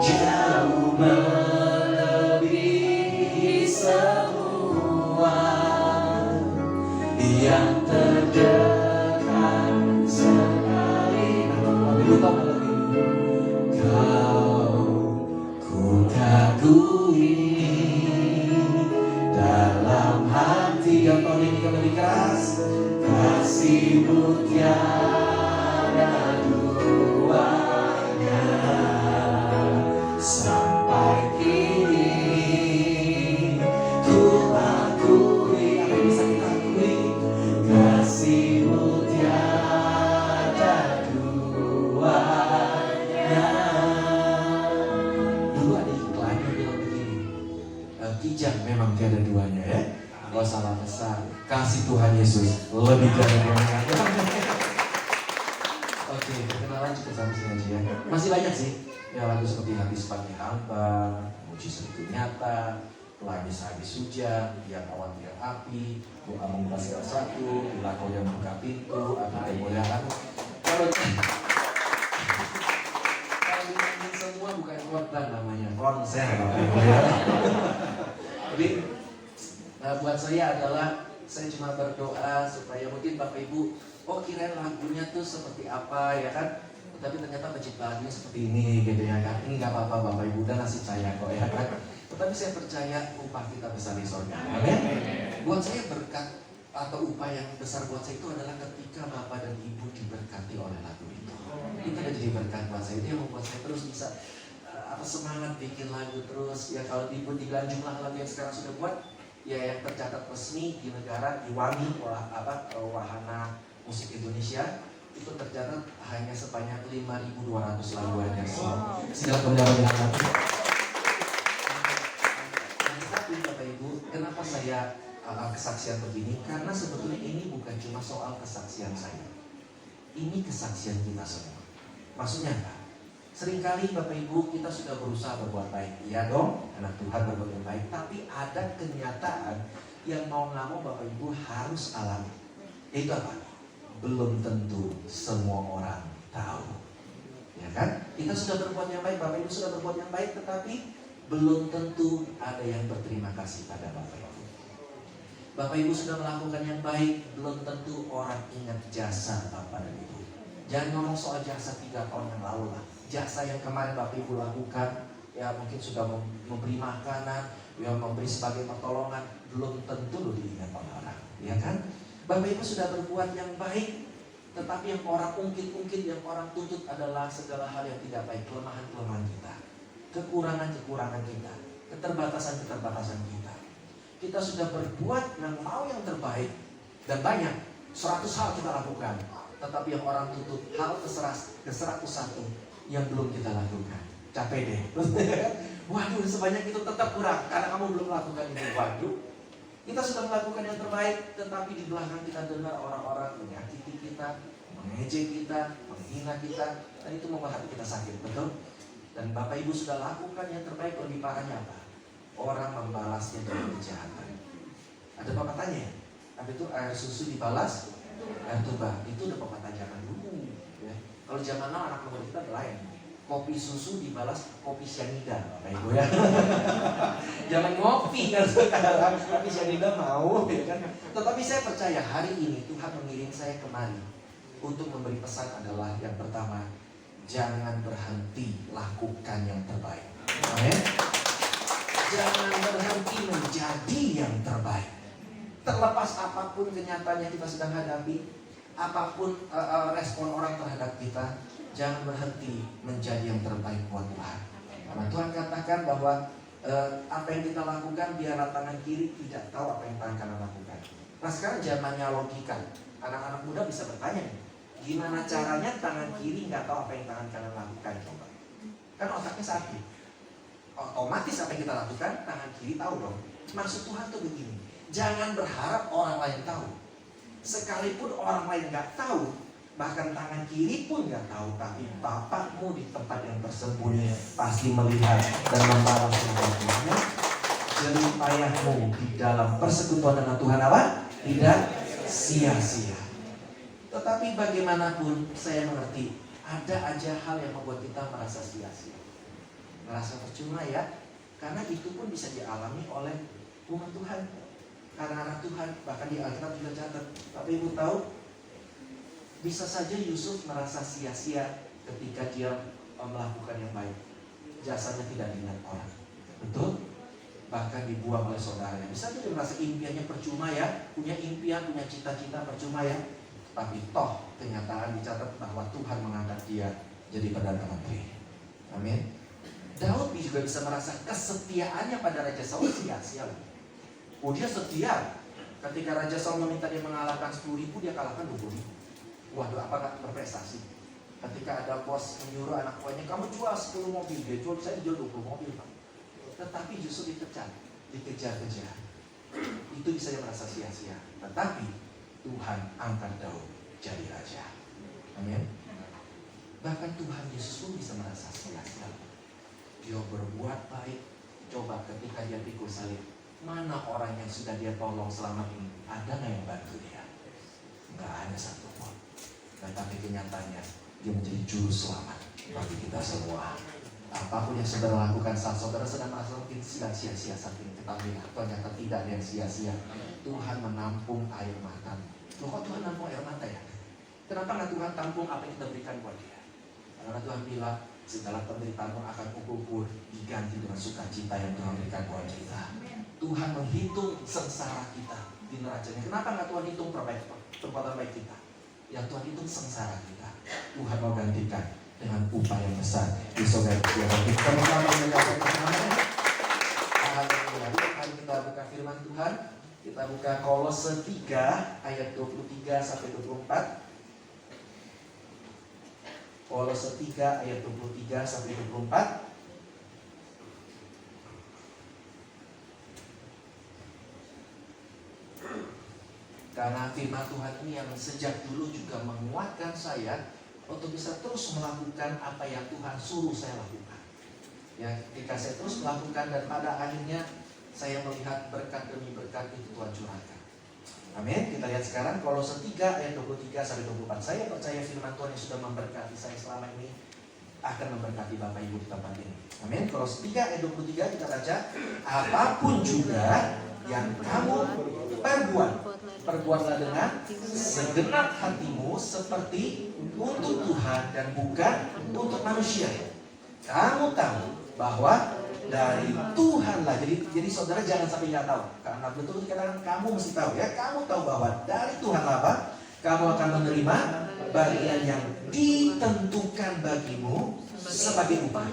jauh melebihi semua yang terdekat sekali. Kau ku kagumi dalam hati. Yang tahun ini kembali keras, kasih-Mu tiada duanya. Sampai kini ku akui, apa yang bisa kita akui, kasih-Mu tiada duanya. Dulu ada iklan yang bilang begini, kijang memang tiada duanya ya. Gak salah besar, kasih Tuhan Yesus lebih dari duanya. Oke, perkenalan cukup sampai sini aja ya. Masih banyak sih ya, lagu seperti Habis Pagi Hamba, Mujizat Itu Nyata, Habis hujan, Biar Awan Biar Api, Doa Membuka Segala Satu, Bila Kau Yang Buka Pintu, Aku Kemuliaan. Kalau ini semua bukan khotbah, namanya konser. Jadi buat saya adalah, saya cuma berdoa supaya mungkin Bapak Ibu, oh kirain lagunya tuh seperti apa ya kan, tapi ternyata penciptaannya seperti ini gitu ya kan. Ini nggak apa-apa Bapak Ibu, dan nasib saya kok ya kan. Tetapi saya percaya upah kita besar di surga. Amin. Buat saya berkat atau upah yang besar buat saya itu adalah ketika Bapak dan Ibu diberkati oleh lagu itu. Itu udah jadi berkat buat saya. Itu yang membuat saya terus bisa semangat bikin lagu terus. Ya kalau dibilang jumlah lagu yang sekarang sudah buat, ya yang tercatat resmi di negara, di WAMI, Wahana Musik Indonesia, itu tercatat hanya sebanyak 5.200 lagu aja. Segala kemuliaan bagi Allah. Tapi Bapak Ibu, kenapa saya kesaksian begini? Karena sebetulnya ini bukan cuma soal kesaksian saya. Ini kesaksian kita semua. Maksudnya apa? Seringkali Bapak Ibu kita sudah berusaha berbuat baik. Iya dong, anak Tuhan berbuat yang baik. Tapi ada kenyataan yang mau nggak mau Bapak Ibu harus alami. Yaitu apa? Belum tentu semua orang tahu. Ya kan? Kita sudah berbuat yang baik, Bapak Ibu sudah berbuat yang baik, tetapi belum tentu ada yang berterima kasih pada Bapak Ibu. Bapak Ibu sudah melakukan yang baik, belum tentu orang ingat jasa Bapak dan Ibu. Jangan ngomong soal jasa 3 tahun yang lalu lah. Jasa yang kemarin Bapak Ibu lakukan, ya mungkin sudah memberi makanan, ya memberi sebagai pertolongan, belum tentu lo diingat oleh orang, ya kan? Bapak Ibu sudah berbuat yang baik, tetapi yang orang ungkit-ungkit, yang orang tuntut adalah segala hal yang tidak baik, kelemahan-kelemahan kita, kekurangan-kekurangan kita, keterbatasan-keterbatasan kita. Kita sudah berbuat yang mau yang terbaik, dan banyak, 100 hal kita lakukan, tetapi yang orang tuntut hal ke-101 yang belum kita lakukan. Capek deh. Waduh, sebanyak itu tetap kurang karena kamu belum melakukan itu. Waduh, kita sudah melakukan yang terbaik, tetapi di belakang kita dengar orang-orang menyakiti kita, mengejek kita, menghina kita, dan itu membuat hati kita sakit, betul? Dan Bapak Ibu sudah lakukan yang terbaik, lebih parahnya apa? Orang membalasnya dengan kejahatan. Ada pepatahnya ya? Apa itu air susu dibalas air tuba? Itu udah pepatah zaman dulu. Ya. Kalau zaman now anak muda kita lain. Kopi susu dibalas kopi cyanida, Bapak Ibu ya. Jangan ngopi kan sekarang, kopi cyanida mau, ya kan? Tetapi saya percaya hari ini Tuhan mengirim saya kemari untuk memberi pesan adalah yang pertama, jangan berhenti lakukan yang terbaik. Amin. Jangan berhenti menjadi yang terbaik. Terlepas apapun kenyataan yang kita sedang hadapi, apapun respon orang terhadap kita, jangan berhenti menjadi yang terbaik buat Tuhan. Karena Tuhan katakan bahwa apa yang kita lakukan biarlah tangan kiri tidak tahu apa yang tangan kanan lakukan. Nah sekarang zamannya logika. Anak-anak muda bisa bertanya nih, gimana caranya tangan kiri nggak tahu apa yang tangan kanan lakukan? Coba. Kan otaknya sakit. Otomatis apa yang kita lakukan, tangan kiri tahu dong. Maksud Tuhan tuh begini, jangan berharap orang lain tahu. Sekalipun orang lain nggak tahu, bahkan tangan kiri pun nggak tahu, tapi Bapakmu di tempat yang tersembunyi pasti melihat dan membalas semuanya. Jerih payahmu di dalam persekutuan dengan Tuhan apa? Tidak sia-sia. Tetapi bagaimanapun saya mengerti, ada aja hal yang membuat kita merasa sia-sia, merasa percuma ya. Karena itu pun bisa dialami oleh umat Tuhan, anak-anak Tuhan. Bahkan di Alkitab juga catat. Tapi ibu tahu, bisa saja Yusuf merasa sia-sia ketika dia melakukan yang baik. Jasanya tidak diingat orang. Betul? Bahkan dibuang oleh saudaranya. Bisa saja dia merasa impiannya percuma ya. Punya impian, punya cita-cita percuma ya. Tapi toh kenyataan dicatat bahwa Tuhan mengangkat dia jadi Perdana Menteri. Amin. Daud juga bisa merasa kesetiaannya pada Raja Saul sia-sia. Oh dia setia. Ketika Raja Saul meminta dia mengalahkan 10.000, dia kalahkan 20.000. Waduh, apa gak berprestasi? Ketika ada bos menyuruh anak buahnya, kamu jual 10 mobil, dia jual, saya jual 20 mobil Pak. Tetapi justru dikejar-kejar. Itu bisa dia merasa sia-sia. Tetapi Tuhan angkat Daud jadi raja. Amin. Bahkan Tuhan Yesus pun bisa merasa sia-sia. Dia berbuat baik. Coba ketika dia pikul salib, mana orang yang sudah dia tolong selama ini? Ada nggak yang bantu dia? Nggak ada satupun. Nah, tapi kenyataannya dia menjadi juru selamat bagi kita semua. Apapun yang saudara lakukan saat saudara sedang merasa mungkin sia-sia saat ini, ketahuilah ternyata tidak ada yang sia-sia. Tuhan menampung air mata. Loh kok Tuhan nampung air mata ya? Kenapa nggak Tuhan tampung apa yang kita berikan buat dia? Karena Tuhan bilang segala penderitaanmu akan kukur diganti dengan sukacita yang Tuhan berikan buat kita. Tuhan menghitung sengsara kita di neracanya. Kenapa nggak Tuhan hitung perbuatan baik kita? Yang Tuhan hitung sengsara kita. Tuhan mau gantikan dengan upah yang besar di surga. Kita bersama menyaksikan persembahan. Mari kita buka firman Tuhan. Kita buka Kolose 3 ayat 23 sampai 24. Kolose 3 ayat 23 sampai 24. Karena firman Tuhan ini yang sejak dulu juga menguatkan saya untuk bisa terus melakukan apa yang Tuhan suruh saya lakukan. Ya, ketika saya terus melakukan dan pada akhirnya saya melihat berkat demi berkat itu Tuhan curahkan. Amin. Kita lihat sekarang Kolose 3 ayat 23 sampai 24. Saya percaya firman Tuhan yang sudah memberkati saya selama ini akan memberkati Bapak Ibu di tempat ini. Amin. Kolose 3 ayat 23 kita baca, apapun juga yang kamu perbuatlah dengan segenap hatimu seperti untuk Tuhan dan bukan untuk manusia. Kamu tahu bahwa dari Tuhanlah. Jadi saudara jangan sampai nggak tahu. Karena betul kadang kamu mesti tahu ya. Kamu tahu bahwa dari Tuhanlah apa? Kamu akan menerima bagian yang ditentukan bagimu sebagai upah.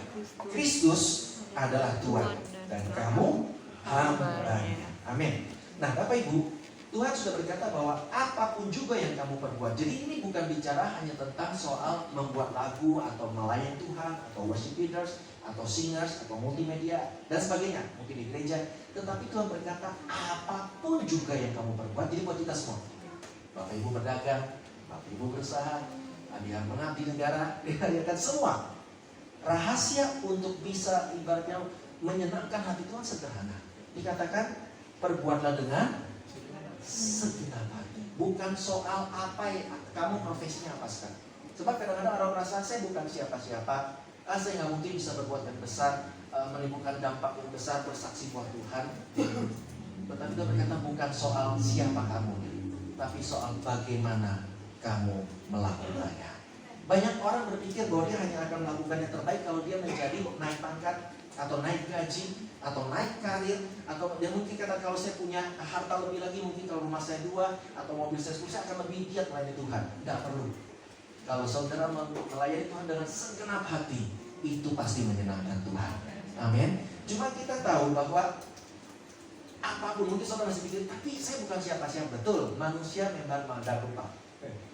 Kristus adalah Tuhan dan kamu hamba-Nya. Amin. Nah, Bapak Ibu, Tuhan sudah berkata bahwa apapun juga yang kamu perbuat. Jadi ini bukan bicara hanya tentang soal membuat lagu atau melayani Tuhan atau worship leaders atau singers atau multimedia dan sebagainya, mungkin di gereja. Tetapi Tuhan berkata apapun juga yang kamu perbuat. Jadi buat kita semua, Bapak Ibu berdagang, Bapak Ibu berusaha, ada yang mengabdi negara, ya kan, semua. Rahasia untuk bisa ibaratnya menyenangkan hati Tuhan sederhana. Dikatakan perbuatlah dengan segenap hati. Bukan soal apa yang kamu profesinya apa sekarang. Sebab kadang-kadang orang merasa saya bukan siapa-siapa, saya nggak mungkin bisa berbuat yang besar, menimbulkan dampak yang besar, bersaksi buat Tuhan. Tetapi Tuhan berkata bukan soal siapa kamu, tapi soal bagaimana kamu melakukannya. Banyak orang berpikir bahwa dia hanya akan melakukan yang terbaik kalau dia menjadi naik pangkat atau naik gaji, atau naik karir, atau dia mungkin kata kalau saya punya harta lebih lagi, mungkin kalau rumah saya 2 atau mobil saya 10, saya akan lebih giat melayani Tuhan. Tidak perlu. Kalau saudara melayani Tuhan dengan segenap hati, itu pasti menyenangkan Tuhan. Amin. Cuma kita tahu bahwa apapun, mungkin saudara masih pikir, tapi saya bukan siapa-siapa. Betul, manusia memang ada lupa.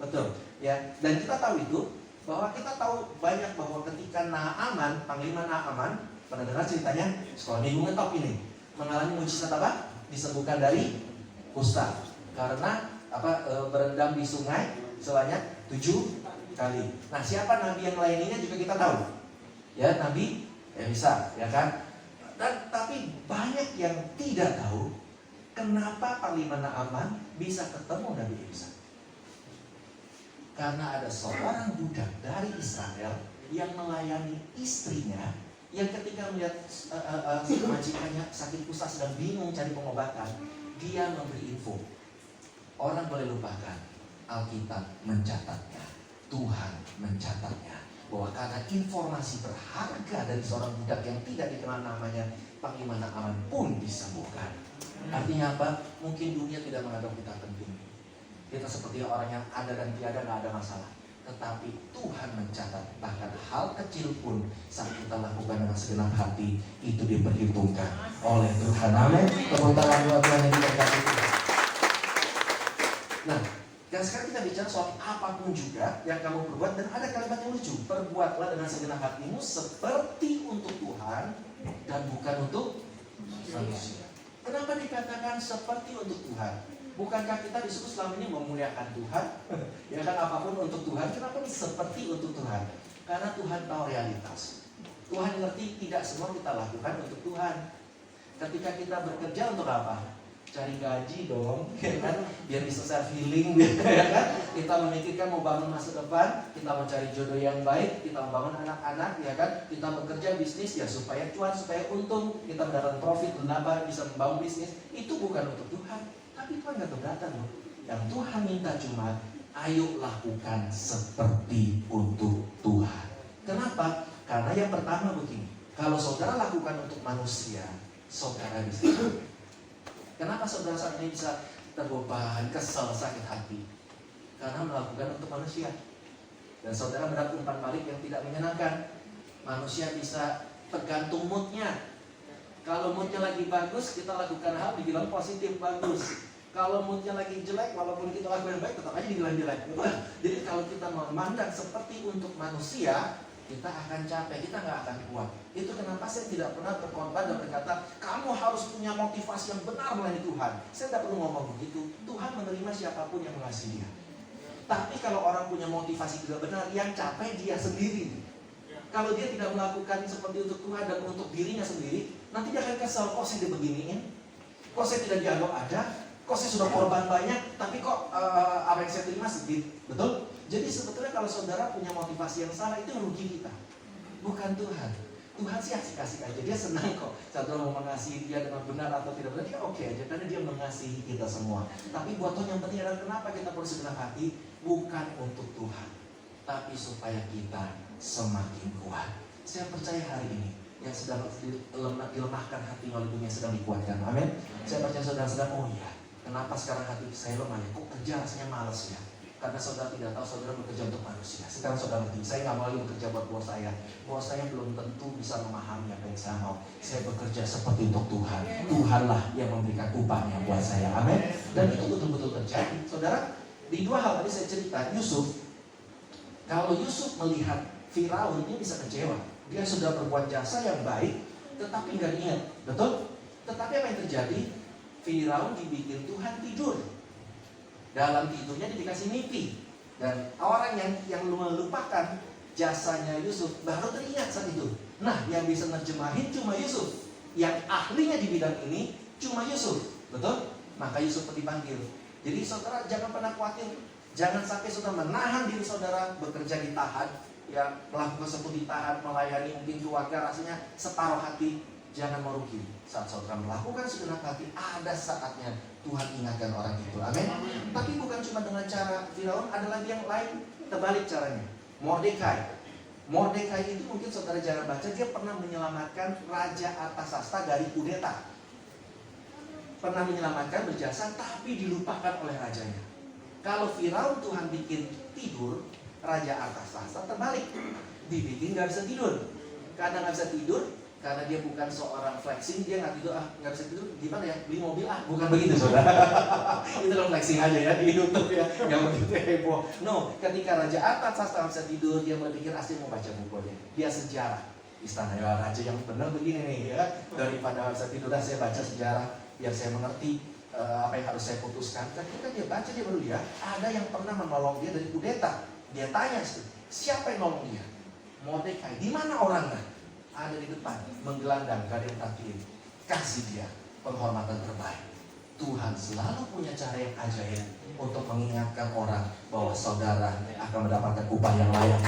Betul, ya. Dan kita tahu itu, bahwa kita tahu banyak bahwa ketika Naaman, Panglima Naaman, pernah dengar ceritanya, sekolah minggu ngetop ini, mengalami mujizat apa? Disembuhkan dari kusta. Karena berendam di sungai sebanyak 7 kali. Nah, siapa nabi yang lainnya juga kita tahu. Ya, nabi Elisa, ya kan? Dan tapi banyak yang tidak tahu kenapa Panglima Naaman bisa ketemu Nabi Elisa. Karena ada seorang budak dari Israel yang melayani istrinya, yang ketika melihat majikannya sakit kusta sedang bingung cari pengobatan, dia memberi info. Orang boleh lupakan, Alkitab mencatatnya, Tuhan mencatatnya, bahwa karena informasi berharga dari seorang budak yang tidak dikenal namanya, Panglima Naaman pun disembuhkan. Artinya apa? Mungkin dunia tidak menganggap kita penting. Kita seperti orang yang ada dan tiada, nggak ada masalah. Tetapi Tuhan mencatat, bahkan hal kecil pun saat kita lakukan dengan segenap hati, itu diperhitungkan oleh Tuhan. Amin. Tepuk tangan buat Tuhan yang diberkati Tuhan. Nah, dan sekarang kita bicara soal apapun juga yang kamu perbuat, dan ada kalimat yang lucu. Perbuatlah dengan segenap hatimu seperti untuk Tuhan dan bukan untuk manusia. Kenapa dikatakan seperti untuk Tuhan? Bukankah kita disuruh selama ini memuliakan Tuhan? Ya kan, apapun untuk Tuhan. Kenapa ini seperti untuk Tuhan? Karena Tuhan tahu realitas. Tuhan ngerti tidak semua kita lakukan untuk Tuhan. Ketika kita bekerja untuk apa? Cari gaji dong, ya kan? Biar bisa self healing, ya kan? Kita memikirkan mau bangun masa depan, kita mau cari jodoh yang baik, kita mau bangun anak-anak, ya kan? Kita bekerja bisnis ya supaya cuan, supaya untung, kita mendapatkan profit, menambah, bisa membangun bisnis. Itu bukan untuk Tuhan. Tapi Tuhan gak keberatan loh. Yang Tuhan minta cuma, ayo lakukan seperti untuk Tuhan. Kenapa? Karena yang pertama begini, kalau saudara lakukan untuk manusia, saudara bisa. Kenapa saudara saat ini bisa terbeban, kesal, sakit hati? Karena melakukan untuk manusia. Dan saudara mendapat umpan balik yang tidak menyenangkan. Manusia bisa tergantung moodnya. Kalau moodnya lagi bagus, kita lakukan hal dibilang positif, bagus. Kalau moodnya lagi jelek, walaupun kita lakukan yang baik, tetap aja dibilang jelek. Jadi kalau kita memandang seperti untuk manusia, kita akan capek, kita nggak akan kuat. Itu kenapa saya tidak pernah berkhotbah dan berkata, kamu harus punya motivasi yang benar melayani Tuhan. Saya tidak perlu ngomong begitu. Tuhan menerima siapapun yang mengasihi Dia. Tapi kalau orang punya motivasi tidak benar, yang capek dia sendiri. Kalau dia tidak melakukan seperti untuk Tuhan dan untuk dirinya sendiri, nanti dia akan kesal. Kok saya dibeginiin? Kok saya tidak dianggap ada? Kok saya sudah korban banyak, tapi kok apa yang saya terima sedikit? Betul? Jadi sebetulnya kalau saudara punya motivasi yang salah, itu rugi kita, bukan Tuhan. Tuhan sih asik-asik aja, Dia senang kok. Saudara mau mengasihi Dia dengan benar atau tidak benar, Dia oke aja, karena Dia mengasihi kita semua. Tapi buat Tuhan yang penting adalah kenapa kita perlu segenap hati, bukan untuk Tuhan, tapi supaya kita semakin kuat. Saya percaya hari ini yang sedang dilemahkan hati oleh dunia sedang dikuatkan. Amin. Saya percaya saudara sedang, oh iya, kenapa sekarang hati saya lemah ya? Kok kerja rasanya malas ya? Karena saudara tidak tahu saudara bekerja untuk manusia. Sekarang saudara ngerti, saya nggak mau lagi bekerja buat bos saya. Bos saya belum tentu bisa memahami apa yang saya mau. Saya bekerja seperti untuk Tuhan. Tuhanlah yang memberikan upahnya buat saya. Amin. Dan itu betul-betul terjadi. Saudara, di dua hal tadi saya cerita, Yusuf. Kalau Yusuf melihat Firaun, dia bisa kecewa. Dia sudah berbuat jasa yang baik, tetapi nggak ingat. Betul? Tetapi apa yang terjadi? Firaun dibikin Tuhan tidur. Dalam tidurnya dia dikasih mimpi. Dan orang yang melupakan jasanya Yusuf baru teringat saat itu. Nah, yang bisa nerjemahin cuma Yusuf. Yang ahlinya di bidang ini cuma Yusuf. Betul? Maka Yusuf dipanggil. Jadi saudara jangan pernah khawatir. Jangan sampai saudara menahan diri saudara bekerja ditahan, ya melakukan sesuatu ditahan, melayani mungkin keluarga rasanya separuh hati. Jangan merugi. Saat saudara melakukan segenap hati, ada saatnya Tuhan ingatkan orang itu. Amin. Tapi bukan cuma dengan cara Firaun, ada lagi yang lain, terbalik caranya. Mordekai. Mordekai itu mungkin saudara jarang baca, dia pernah menyelamatkan Raja Artasasta dari kudeta. Pernah menyelamatkan, berjasa, tapi dilupakan oleh rajanya. Kalau Firaun Tuhan bikin tidur, Raja Artasasta terbalik, dibikin gak bisa tidur. Karena gak bisa tidur, karena dia bukan seorang flexing, dia gak tidur, gak bisa tidur, gimana ya, beli mobil, bukan begitu saudara. Itu kan flexing aja ya, di YouTube ya, gak begitu heboh. No, ketika Raja Artasasta gak bisa tidur, dia berpikir asli mau baca buku dia sejarah. Istana ya, raja yang benar begini nih ya, daripada gak bisa tidur, saya baca sejarah, biar saya mengerti apa yang harus saya putuskan. Ketika dia baca, dia baru lihat ada yang pernah menolong dia dari kudeta. Dia tanya, siapa yang nolong dia? Mordekai. Di mana orangnya? Ada di depan, menggelandang, gak ada yang takdir. Kasih dia penghormatan terbaik. Tuhan selalu punya cara yang ajaib untuk mengingatkan orang bahwa saudara akan mendapatkan upah yang layak.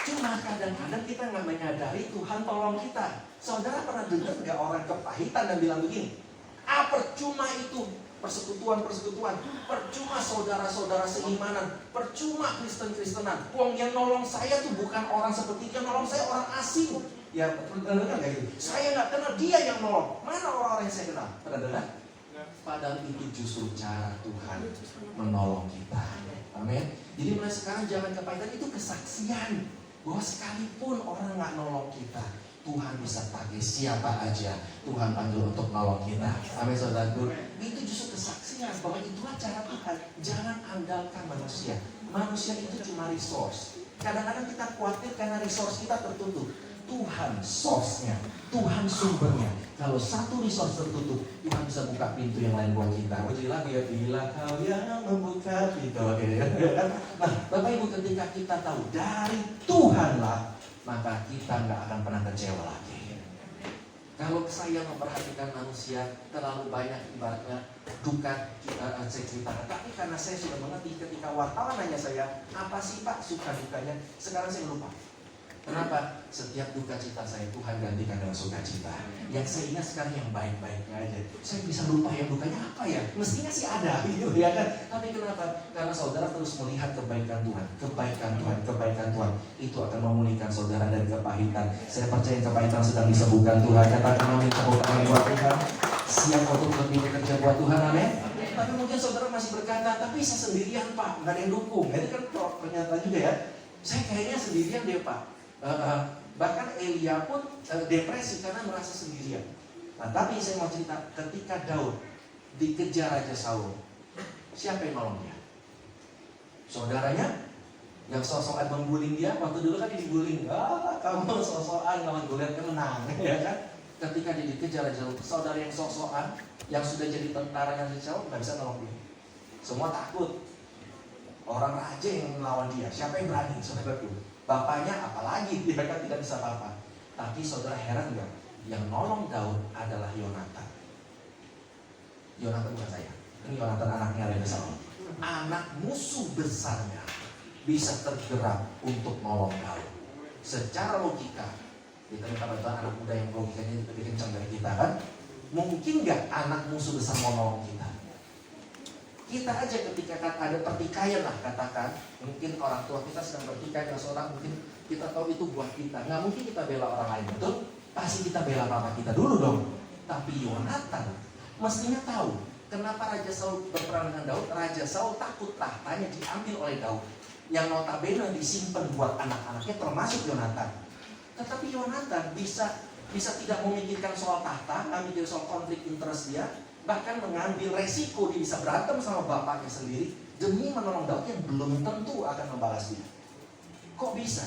Cuma kadang-kadang kita nggak menyadari Tuhan tolong kita. Saudara pernah dengar nggak orang kepahitan dan bilang begini, percuma itu persekutuan, percuma saudara-saudara seimanan, percuma Kristen-Kristenan. Wong yang nolong saya tuh bukan orang seperti yang nolong saya orang asing. Ya pernah dengar nggak gitu? Saya nggak kenal, dia yang nolong. Mana orang-orang yang saya kenal? Pernah dengar? Padahal itu justru cara Tuhan menolong kita. Amin. Jadi mulai sekarang jangan kepahitan, itu kesaksian bahwa sekalipun orang nggak nolong kita, Tuhan bisa pakai siapa aja Tuhan panggil untuk nolong kita. Amin saudaraku. Itu justru kesaksian bahwa itulah cara Tuhan. Jangan andalkan manusia. Manusia itu cuma resource. Kadang-kadang kita khawatir karena resource kita tertutup. Tuhan source-nya, Tuhan sumbernya. Kalau satu resource tertutup, Tuhan bisa buka pintu yang lain buat kita. Jadi lagi ya, bila kau yang membuka pintu. Nah, Bapak Ibu, ketika kita tahu dari Tuhanlah, maka kita nggak akan pernah kecewa lagi. Kalau saya memperhatikan manusia, terlalu banyak ibaratnya duka saya ceritakan. Tapi karena saya sudah mengerti, ketika wartawan nanya saya, apa sih Pak suka dukanya? Sekarang saya lupa. Kenapa? Setiap duka cita saya Tuhan gantikan dengan sukacita. Yang saya ingat sekarang yang baik-baiknya aja. Saya bisa lupa yang dukanya apa ya? Mestinya sih ada, gitu ya kan? Tapi kenapa? Karena saudara terus melihat kebaikan Tuhan, kebaikan Tuhan. Itu akan memulihkan saudara dari kepahitan. Saya percaya kepahitan sedang disembuhkan Tuhan. Katakan amin, tepuk tangan buat Tuhan. Siap untuk lebih bekerja buat Tuhan, amin. Tapi mungkin saudara masih berkata, tapi saya sendirian Pak, nggak ada yang dukung. Ini kan pernyataan juga ya. Saya kayaknya sendirian deh Pak. Bahkan Elia pun depresi karena merasa sendirian. Nah, tapi saya mau cerita, ketika Daud dikejar Raja Saul, siapa yang nolong dia? Saudaranya yang sok-sokan membuling dia. Waktu dulu kan dibuling, kamu sok-sokan lawan Goliat kan menang, ya kan? Ketika dia dikejar Raja Saul, saudara yang sok-sokan, yang sudah jadi tentara Raja Saul nggak bisa nolong dia. Semua takut. Orang raja yang melawan dia, siapa yang berani? Saudaraku. Bapaknya apalagi, dia kan tidak bisa apa-apa. Tapi saudara heran gak? Yang nolong Daud adalah Yonatan. Yonatan bukan saya. Ini Yonatan anaknya Raja Saul. Anak musuh besarnya bisa tergerak untuk nolong Daud. Secara logika, kita minta bantuan anak muda yang logikanya lebih kencang dari kita kan? Mungkin gak anak musuh besar mau nolong kita? Kita aja ketika ada pertikaian lah katakan, mungkin orang tua kita sedang bertikai dengan seorang, mungkin kita tahu itu buah kita, nggak mungkin kita bela orang lain, betul? Pasti kita bela papa kita dulu dong. Tapi Yonatan mestinya tahu kenapa Raja Saul berperang dengan Daud. Raja Saul takut tahtanya diambil oleh Daud, yang notabene disimpan buat anak-anaknya termasuk Yonatan. Tetapi Yonatan bisa tidak memikirkan soal tahta, nggak mikir soal konflik interest dia, bahkan mengambil resiko dia bisa berantem sama bapaknya sendiri demi menolong Daud yang belum tentu akan membalas dia. Kok bisa?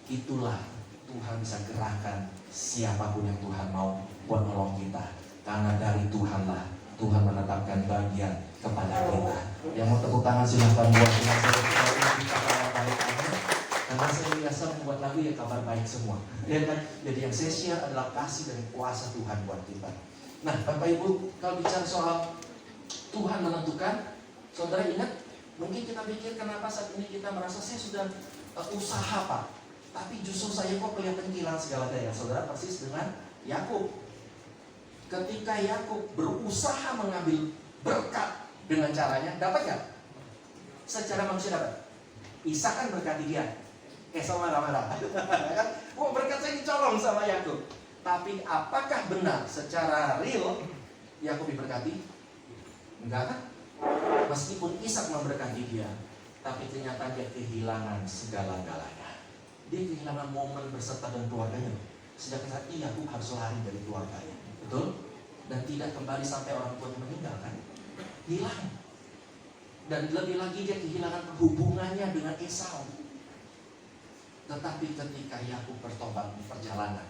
Itulah Tuhan bisa gerakan siapapun yang Tuhan mau buat nolong kita. Karena dari Tuhanlah Tuhan menetapkan bagian kepada kita. Yang mau tepuk tangan silahkan buat Tuhan. Karena saya biasa membuat lagu ya kabar baik semua, ya kan? Jadi yang saya share adalah kasih dan kuasa Tuhan buat kita. Nah, Bapak Ibu, kalau bicara soal Tuhan menentukan, saudara ingat, mungkin kita pikir kenapa saat ini kita merasa saya sudah usaha Pak, tapi justru saya kok kelihatan kehilangan segala daya. Saudara persis dengan Yakub. Ketika Yakub berusaha mengambil berkat dengan caranya, dapat nggak? Secara manusia dapat? Ishak kan berkati dia. Esau marah-marah. Kan? Oh, berkat saya dicolong sama Yakub. Tapi apakah benar secara real Yakub diberkati? Enggak kan? Meskipun Ishak memberkati dia, tapi ternyata dia kehilangan segala-galanya. Dia kehilangan momen berserta dengan keluarganya. Sejak saat itu Yakub harus lari dari keluarganya. Betul? Dan tidak kembali sampai orang tuanya meninggal kan? Hilang. Dan lebih lagi dia kehilangan hubungannya dengan Esau. Tetapi ketika Yakub bertobat di perjalanan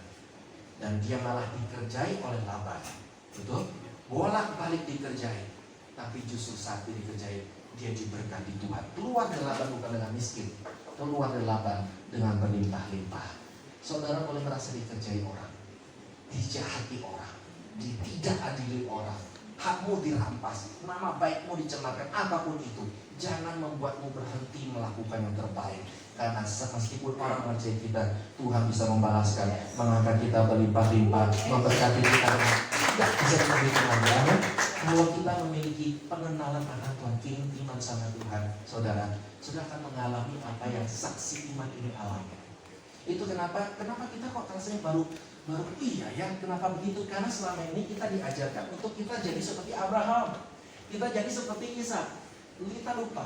dan dia malah dikerjai oleh Laban, betul? Bolak-balik dikerjai, tapi justru saat dia dikerjai dia diberkati Tuhan. Keluar dari Laban bukan dengan miskin, keluar dari Laban dengan berlimpah-limpah. Saudara boleh merasa dikerjai orang, dijahati orang, tidak adili orang, hakmu dirampas, nama baikmu dicemarkan, apapun itu. Jangan membuatmu berhenti melakukan yang terbaik. Karena meskipun orang mengerjai kita, Tuhan bisa membalaskan, mengangkat kita berlimpah-limpah, memberkati kita. Tidak bisa begitu lagi. Kalau kita memiliki pengenalan akan Tuhan, keintiman sama Tuhan, saudara akan mengalami apa yang saksi iman ini alami. Itu kenapa kita kok rasanya baru iya ya, kenapa begitu? Karena selama ini kita diajarkan untuk kita jadi seperti Abraham, kita jadi seperti Ishak. Kita lupa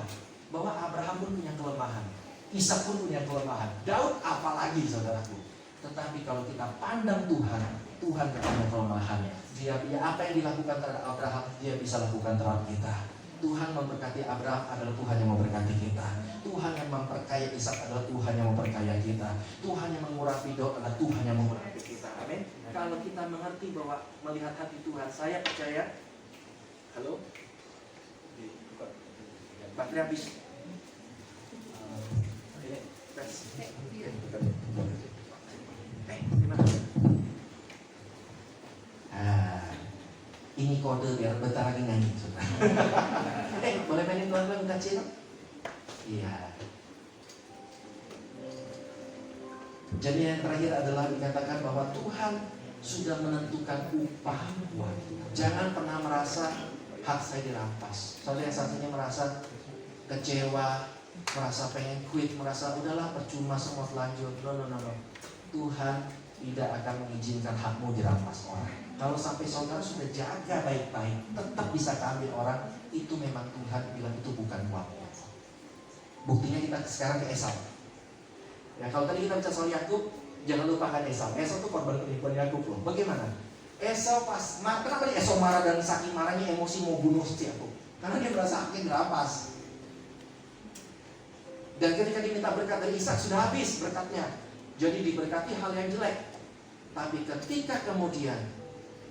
bahwa Abraham pun punya kelemahan, Ishak pun punya kelemahan, Daud apalagi saudaraku. Tetapi kalau kita pandang Tuhan tidak punya kelemahan. Dia apa yang dilakukan terhadap Abraham, dia bisa lakukan terhadap kita. Tuhan memberkati Abraham adalah Tuhan yang memberkati kita. Tuhan yang memperkaya Ishak adalah Tuhan yang memperkaya kita. Tuhan yang mengurapi Daud adalah Tuhan yang mengurapi kita. Amin. Kalau kita mengerti bahwa melihat hati Tuhan, saya percaya. Halo. Baterai habis. Gimana? Ini kode biar bentar lagi nyanyi. Boleh mainin lagu kecil? Iya. Jadi yang terakhir adalah dikatakan bahwa Tuhan sudah menentukan upah buat. Jangan pernah merasa hak saya dirampas. Soalnya yang satunya merasa kecewa, merasa pengen quit, merasa udahlah percuma semua lanjut. No. Tuhan tidak akan mengizinkan hakmu dirampas orang. Kalau sampai saudara sudah jaga baik-baik, tetap bisa keambil orang, itu memang Tuhan bilang itu bukan buatmu. Buktinya kita sekarang ke Esau. Ya, kalau tadi kita bicara soal Yakub, jangan lupakan Esau. Esau itu korban penipuan Yakub loh. Bagaimana? Esau kenapa Esau marah dan saking marahnya emosi mau bunuh si Yakub? Karena dia merasa haknya dirampas. Dan ketika diminta berkat dari Ishak sudah habis berkatnya. Jadi diberkati hal yang jelek. Tapi ketika kemudian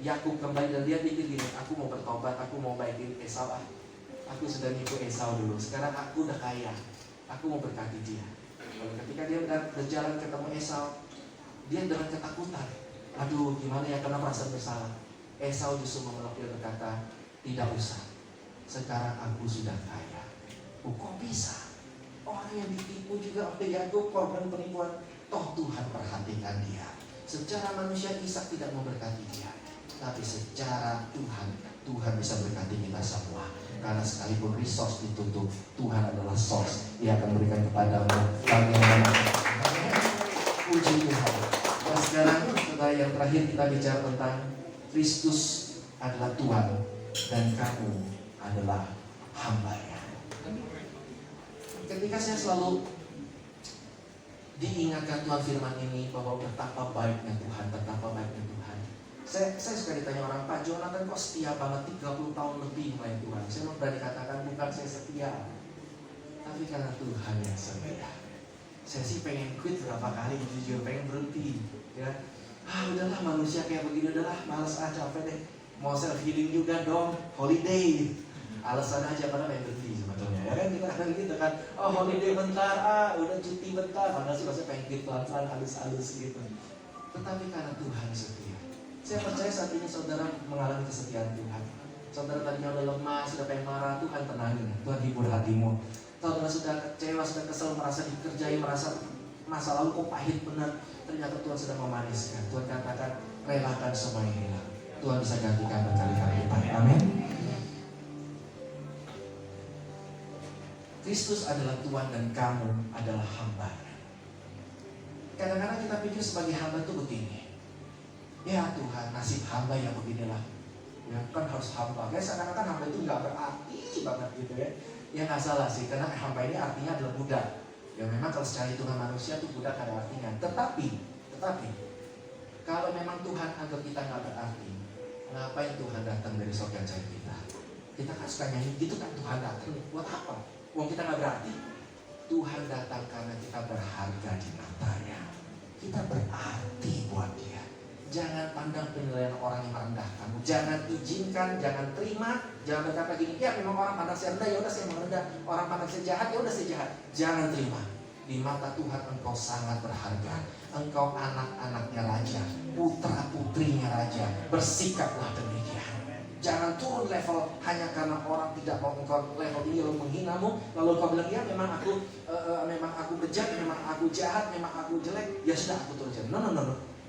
Yakub kembali dan dia pikir gini, aku mau bertobat, aku mau baikin Esau. Aku sudah nipu Esau dulu. Sekarang aku udah kaya, aku mau berkati dia. Lalu ketika dia berjalan ketemu Esau, dia dengan ketakutan. Aduh, gimana ya, karena merasa bersalah. Esau justru menolak, dia berkata, tidak usah. Sekarang aku sudah kaya. Kok bisa? Orang yang ditipu juga oleh Yakub, korban penipuan. Toh Tuhan perhatikan dia. Secara manusia Ishak tidak memberkati dia, tapi secara Tuhan bisa berkati kita semua. Karena sekalipun resource ditutup, Tuhan adalah source. Dia akan berikan kepadamu bagaimana. Puji Tuhan. Dan sekarang saudara, yang terakhir kita bicara tentang Kristus adalah Tuhan dan kamu adalah hamba-Nya. Ketika saya selalu diingatkan Tuhan firman ini bahwa betapa baiknya Tuhan, betapa baiknya Tuhan. Saya suka ditanya orang, Pak Jonathan kok setia banget 30 tahun lebih melayani Tuhan. Saya mau berani katakan bukan saya setia, tapi karena Tuhan yang setia. Saya sih pengen quit berapa kali, jujur pengen berhenti. Ya, udahlah manusia kayak begini, udahlah malas aja, capek deh. Mau self healing juga dong, holiday. Alasan aja pada pengen berhenti sebetulnya, ya kan kita akan gitu kan. Oh holiday bentar, udah cuti bentar. Padahal sih masih pengen quit pelan-pelan, halus-halus gitu. Tetapi karena Tuhan setia. Saya percaya saat ini saudara mengalami kesetiaan Tuhan. Saudara tadinya udah lemah, sudah pengen marah, Tuhan tenangin, Tuhan hibur hatimu. Saudara sudah kecewa, sudah kesel, merasa dikerjai, merasa masa lalu kok pahit benar. Ternyata Tuhan sudah memaniskan. Tuhan katakan relakan semua yang hilang. Tuhan bisa gantikan berkali-kali lipat. Amin. Kristus adalah Tuhan dan kamu adalah hamba-Nya. Kadang-kadang kita pikir sebagai hamba itu begini. Ya Tuhan, nasib hamba ya beginilah. Ya kan harus hamba. Kayak seakan-akan hamba itu nggak berarti banget gitu ya. Ya nggak salah sih, karena hamba ini artinya adalah budak. Ya memang kalau secara hitungan manusia itu budak ada artinya. Tetapi kalau memang Tuhan anggap kita nggak berarti, ngapain Tuhan datang dari surga cari kita? Kita kan suka nyanyi gitu kan, Tuhan datang buat apa? Uang kita nggak berarti. Tuhan datang karena kita berharga di matanya. Kita berarti buat Dia. Jangan pandang penilaian orang yang merendahkanmu. Jangan izinkan, jangan terima, jangan berkata gini, ya memang orang pandang saya rendah, ya udah saya merendah. Orang pandang saya jahat, ya udah saya jahat. Jangan terima. Di mata Tuhan engkau sangat berharga. Engkau anak-anaknya raja, putra putrinya raja. Bersikaplah demikian. Jangan turun level hanya karena orang tidak mau engkau level tinggi lalu menghinamu, lalu kau bilang ya memang aku bejat, memang aku jahat, memang aku jelek, ya sudah aku turun jahat. No.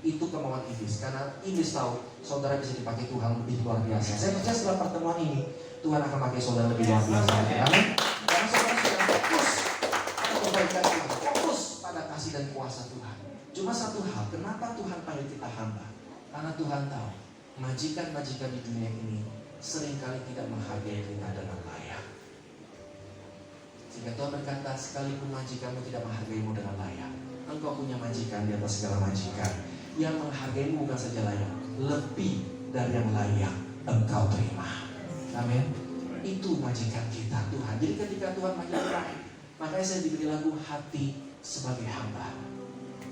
Itu kemauan iblis, karena iblis tahu saudara bisa dipakai Tuhan lebih luar biasa. Saya percaya setelah pertemuan ini Tuhan akan pakai saudara lebih luar biasa. Amin. Karena saudara sudah fokus pada kebaikan Tuhan, fokus pada kasih dan kuasa Tuhan. Cuma satu hal, kenapa Tuhan panggil kita hamba? Karena Tuhan tahu majikan-majikan di dunia ini seringkali tidak menghargai kita dengan layak. Sehingga Tuhan berkata, sekalipun majikanmu tidak menghargaimu dengan layak, engkau punya majikan di atas segala majikan yang menghargaimu bukan saja layak, lebih dari yang layak engkau terima. Amin. Itu majikan kita Tuhan. Jadi ketika Tuhan manggil kita, makanya saya diberi lagu hati sebagai hamba.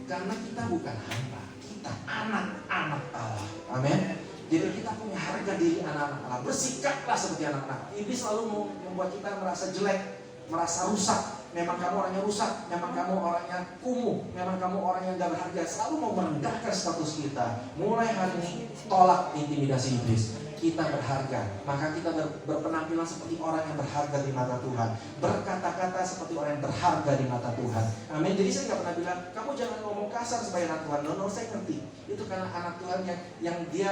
Karena kita bukan hamba, kita anak-anak Allah. Amin. Jadi kita punya harga diri anak-anak Allah. Bersikaplah seperti anak-anak. Iblis selalu mau membuat kita merasa jelek, merasa rusak. Memang kamu orangnya rusak, memang kamu orangnya kumuh, memang kamu orang yang gak berharga. Selalu mau merendahkan status kita. Mulai hari ini tolak intimidasi iblis. Kita berharga, maka kita berpenampilan seperti orang yang berharga di mata Tuhan. Berkata-kata seperti orang yang berharga di mata Tuhan. Amin. Jadi saya gak pernah bilang kamu jangan ngomong kasar sebagai anak Tuhan. No, saya ngerti. Itu karena anak Tuhan yang dia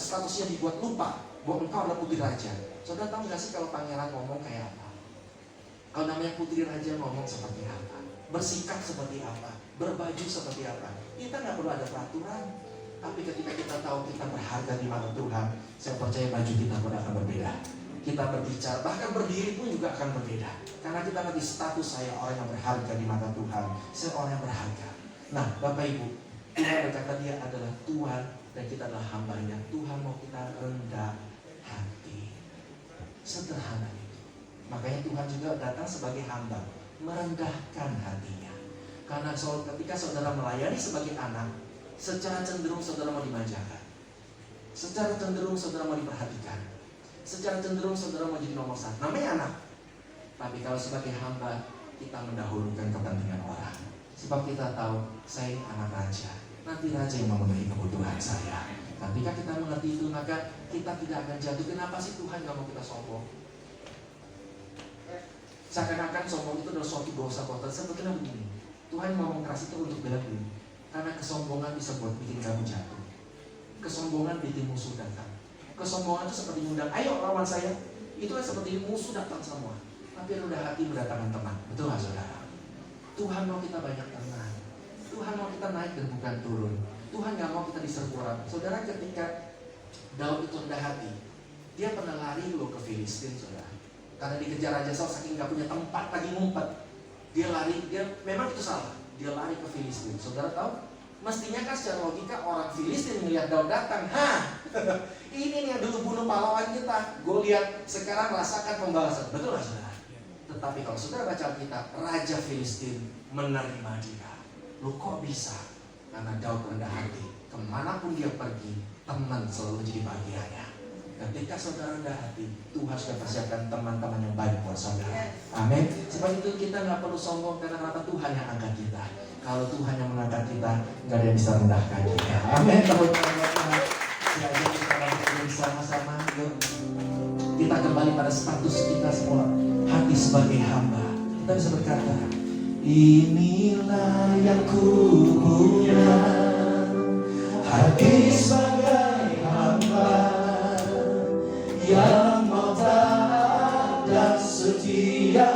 statusnya dibuat lupa bahwa engkau adalah putri raja. Saudara tahu gak sih kalau pangeran ngomong kayak apa? Kalau namanya putri raja ngomong seperti apa, bersikap seperti apa, berbaju seperti apa. Kita nggak perlu ada peraturan. Tapi ketika kita tahu kita berharga di mata Tuhan, saya percaya baju kita pun akan berbeda. Kita berbicara, bahkan berdiri pun juga akan berbeda. Karena kita ngerti status saya orang yang berharga di mata Tuhan. Saya orang yang berharga. Nah Bapak Ibu, Tuhan berkata Dia adalah Tuhan dan kita adalah hamba-Nya. Tuhan mau kita rendah hati, sederhana. Makanya Tuhan juga datang sebagai hamba, merendahkan hatinya. Karena ketika saudara melayani sebagai anak, secara cenderung saudara mau dimanjakan, secara cenderung saudara mau diperhatikan, secara cenderung saudara mau jadi nomor satu. Namanya anak. Tapi kalau sebagai hamba, kita mendahulukan kepentingan orang. Sebab kita tahu, saya ini anak raja. Nanti raja yang memenuhi kebutuhan saya. Ketika kita mengerti itu, maka kita tidak akan jatuh. Kenapa sih Tuhan gak mau kita sombong? Seakan-akan sombong itu adalah suatu dosa kotor. Sebetulnya begini, Tuhan mau keras itu untuk bela diri. Karena kesombongan bisa buat bikin kamu jatuh. Kesombongan bikin musuh datang. Kesombongan itu seperti ngundang, ayo lawan saya. Itu kan seperti musuh datang semua. Tapi rendah hati mendatangkan teman. Betul gak saudara? Tuhan mau kita banyak teman. Tuhan mau kita naik dan bukan turun. Tuhan gak mau kita diserbu orang. Saudara, ketika Daud itu rendah hati, dia pernah lari loh ke Filistin, saudara. Karena dikejar Raja Saul saking gak punya tempat lagi ngumpet. Dia lari, memang itu salah. Dia lari ke Filistin. Saudara tahu? Mestinya kan secara logika orang Filistin melihat Daud datang. Ini nih yang dulu bunuh pahlawan kita. Goliat sekarang rasakan pembalasan. Betul gak saudara? Tetapi kalau saudara baca Alkitab, Raja Filistin menerima dia. Loh kok bisa? Karena Daud rendah hati. Kemanapun dia pergi, teman selalu jadi bagiannya. Ketika saudara rendah hati, Tuhan sudah persiapkan teman-teman yang baik buat saudara. Amin. Sebab itu kita nggak perlu sombong karena kenapa Tuhan yang angkat kita. Kalau Tuhan yang mengangkat kita, nggak ada yang bisa rendahkan kita. Amin. Silakan kita bersama-sama. Yuk. Kita kembali pada status kita semua. Hati sebagai hamba. Kita bisa berkata, inilah yang ku punya. Hati sebagai hamba. Yang mau taat dan setia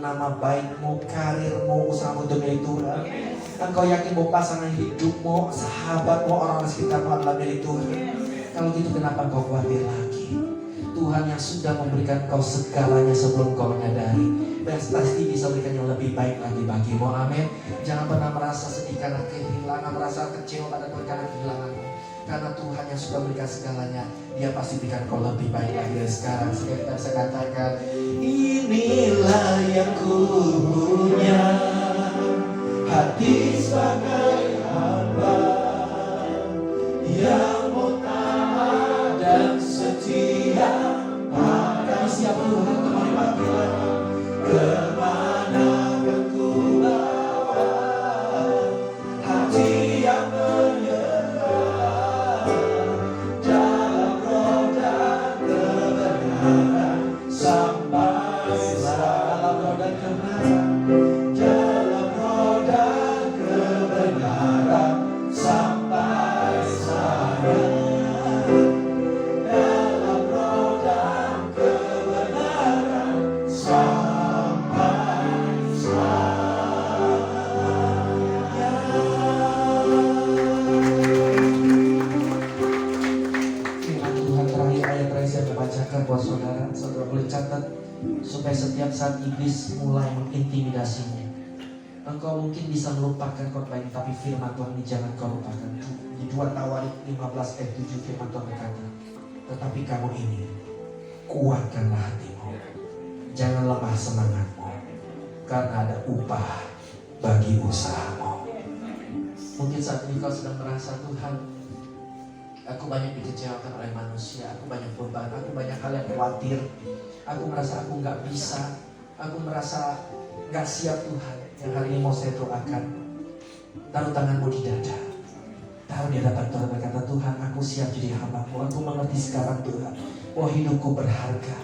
nama baikmu, karirmu, usahamu itu milik Tuhan. Engkau yakin bahwa pasangan hidupmu, sahabatmu, orang-orang sekitarmu adalah milik Tuhan. Kalau gitu kenapa engkau khawatir lagi? Tuhan yang sudah memberikan kau segalanya sebelum kau menyadari, dan pasti bisa berikan yang lebih baik lagi bagimu. Amin. Jangan pernah merasa sedih karena kehilangan, merasa kecewa pada Tuhan karena kehilanganmu. Karena Tuhan yang sudah berikan segalanya, Dia pasti berikan kau lebih baik lagi dari sekarang. Sehingga kita bisa katakan, inilah yang ku punya, hati sebagai hamba yang mau taat dan setia. Kami siap Tuhan kembali panggilan. Kemana akan ku bawa hati yang menyerah dalam roda kebenaran sampai dalam roda kebenaran, dalam roda kebenaran sampai sana, dalam roda kebenaran sampai Firman Tuhan terakhir, ayat terakhir saya bacakan buat saudara. Saudara boleh catat supaya setiap saat iblis mulai mengintimidasinya. Engkau mungkin bisa melupakan khotbah ini, tapi firman Tuhan ini jangan kau lupakan. Di 2 Tawarik 15 ayat 7 firman Tuhan berkata, tetapi kamu ini, kuatkanlah hatimu, jangan lemah semangatmu, karena ada upah bagi usahamu. Mungkin saat ini kau sedang merasa, Tuhan, aku banyak dikecewakan oleh manusia, aku banyak beban, aku banyak hal yang khawatir, aku merasa aku gak bisa, aku merasa gak siap Tuhan. Yang hari ini mau saya doakan, taruh tanganmu di dada, taruh di hadapan Tuhan, berkata, Tuhan, aku siap jadi hamba-Mu. Aku mengerti sekarang Tuhan, bahwa hidupku berharga.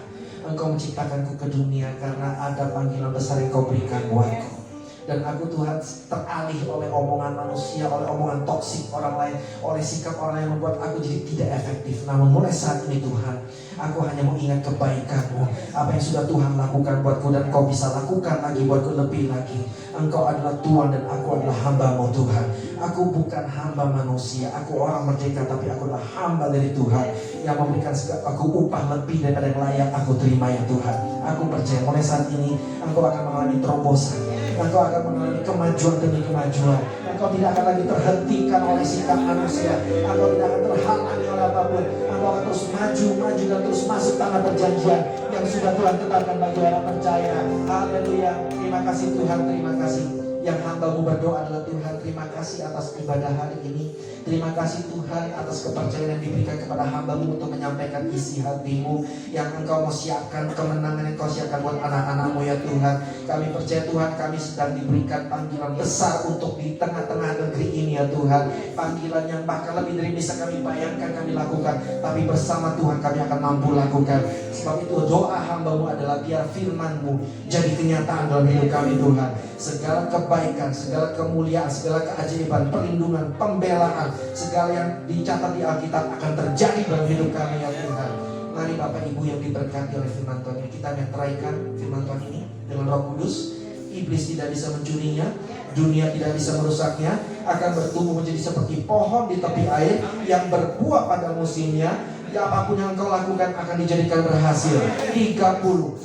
Engkau menciptakanku ke dunia karena ada panggilan besar yang Kau berikan buatku. Dan aku Tuhan teralih oleh omongan manusia, oleh omongan toksik orang lain, oleh sikap orang yang membuat aku jadi tidak efektif. Namun mulai saat ini Tuhan, aku hanya mau ingat kebaikan-Mu, apa yang sudah Tuhan lakukan buatku, dan Kau bisa lakukan lagi buatku lebih lagi. Engkau adalah Tuhan dan aku adalah hamba-Mu Tuhan. Aku bukan hamba manusia, aku orang merdeka, tapi aku adalah hamba dari Tuhan yang memberikan aku upah lebih daripada yang layak aku terima ya Tuhan. Aku percaya mulai saat ini Engkau akan mengalami terobosan, Engkau akan mengalami kemajuan demi kemajuan. Engkau tidak akan lagi terhentikan oleh sikap manusia, Engkau tidak akan terhalangi oleh apapun. Engkau akan terus maju dan terus masuk tanah perjanjian yang sudah Tuhan tetapkan bagi orang percaya. Haleluya. Terima kasih Tuhan, terima kasih. Yang hamba-Mu berdoa adalah, Tuhan, terima kasih atas ibadah hari ini. Terima kasih Tuhan atas kepercayaan yang diberikan kepada hamba-Mu untuk menyampaikan isi hati-Mu yang Engkau mau siapkan, kemenangan yang Kau siapkan buat anak-anak-Mu ya Tuhan. Kami percaya Tuhan, kami sedang diberikan panggilan besar untuk di tengah-tengah negeri ini ya Tuhan. Panggilan yang bahkan lebih dari bisa kami bayangkan kami lakukan, tapi bersama Tuhan kami akan mampu lakukan. Sebab itu doa hamba-Mu adalah biar firman-Mu jadi kenyataan dalam hidup kami Tuhan. Segala kebaikan, segala kemuliaan, segala keajaiban, perlindungan, pembelaan, segala yang dicatat di Alkitab akan terjadi dalam hidup kami ya Tuhan. Mari Bapak Ibu yang diberkati oleh firman Tuhan ini, kita meteraikan firman Tuhan ini dengan Roh Kudus. Iblis tidak bisa mencurinya, dunia tidak bisa merusaknya, akan bertumbuh menjadi seperti pohon di tepi air yang berbuah pada musimnya. Ya, apapun yang kau lakukan akan dijadikan berhasil. 30, 60, 100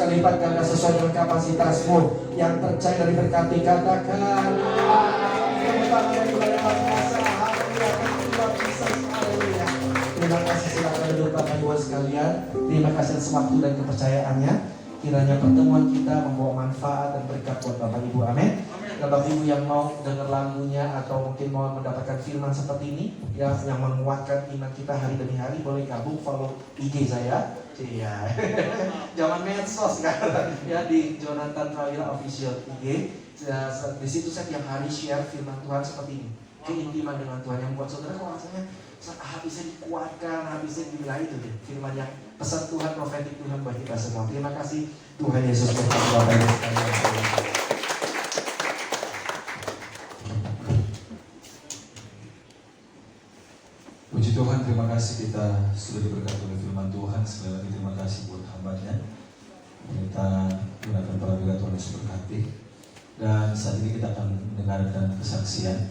kali lipat ganda sesuai dengan kapasitasmu. Yang percaya dan diberkati katakan terima kasih. Silakan duduk Bapak Ibu sekalian. Terima kasih atas waktu dan kepercayaannya. Kiranya pertemuan kita membawa manfaat dan berkat buat Bapak Ibu. Amin. Dan Bapak Ibu yang mau dengar lagunya atau mungkin mau mendapatkan firman seperti ini ya, yang menguatkan iman kita hari demi hari, boleh gabung follow IG saya. Iya. Zaman medsos kan ya, di Jonathan Prawira Official IG. Di situ saya tiap hari share firman Tuhan seperti ini. Keintiman dengan Tuhan yang membuat saudara kok rasanya habisnya dikuatkan, habisnya dibilang itu deh. Firman yang pesan Tuhan, profetik Tuhan bagi kita semua. Terima kasih. Tuhan Yesus memberkati Bapak Ibu sekalian. Puji Tuhan, terima kasih kita sudah diberkati oleh firman Tuhan. Sekali lagi terima kasih buat hamba-Nya. Kita gunakan Praduga Tuhan Yesus berkati. Dan saat ini kita akan mendengarkan kesaksian.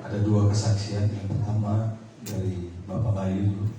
Ada 2 kesaksian. Yang pertama dari Bapak Bayu dulu.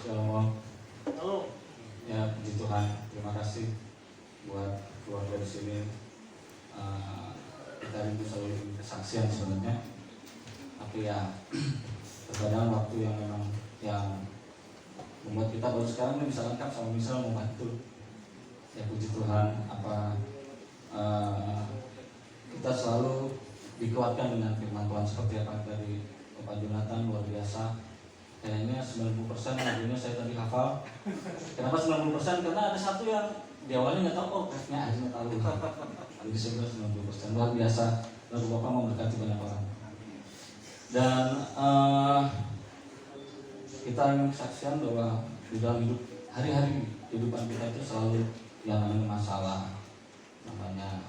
Shalom. Ya, puji Tuhan. Terima kasih buat keluarga di sini. Kita rindu selalu kesaksian sebenarnya. Tapi ya, terkadang waktu yang memang yang membuat kita baru sekarang ini bisa lengkap sama misal membantu. Ya, puji Tuhan. Kita selalu dikuatkan dengan firman Tuhan seperti apa dari Bapak Jonathan, luar biasa. Kayaknya 90% lagunya saya tadi hafal. Kenapa 90%? Karena ada satu yang di awalnya nggak tahu, akhirnya tahu. Jadi saya bilang 90%, luar biasa. Lalu Bapak memberkati banyak orang. Dan kita ingin kesaksian bahwa di dalam hidup hari-hari kehidupan kita itu selalu yang namanya masalah, namanya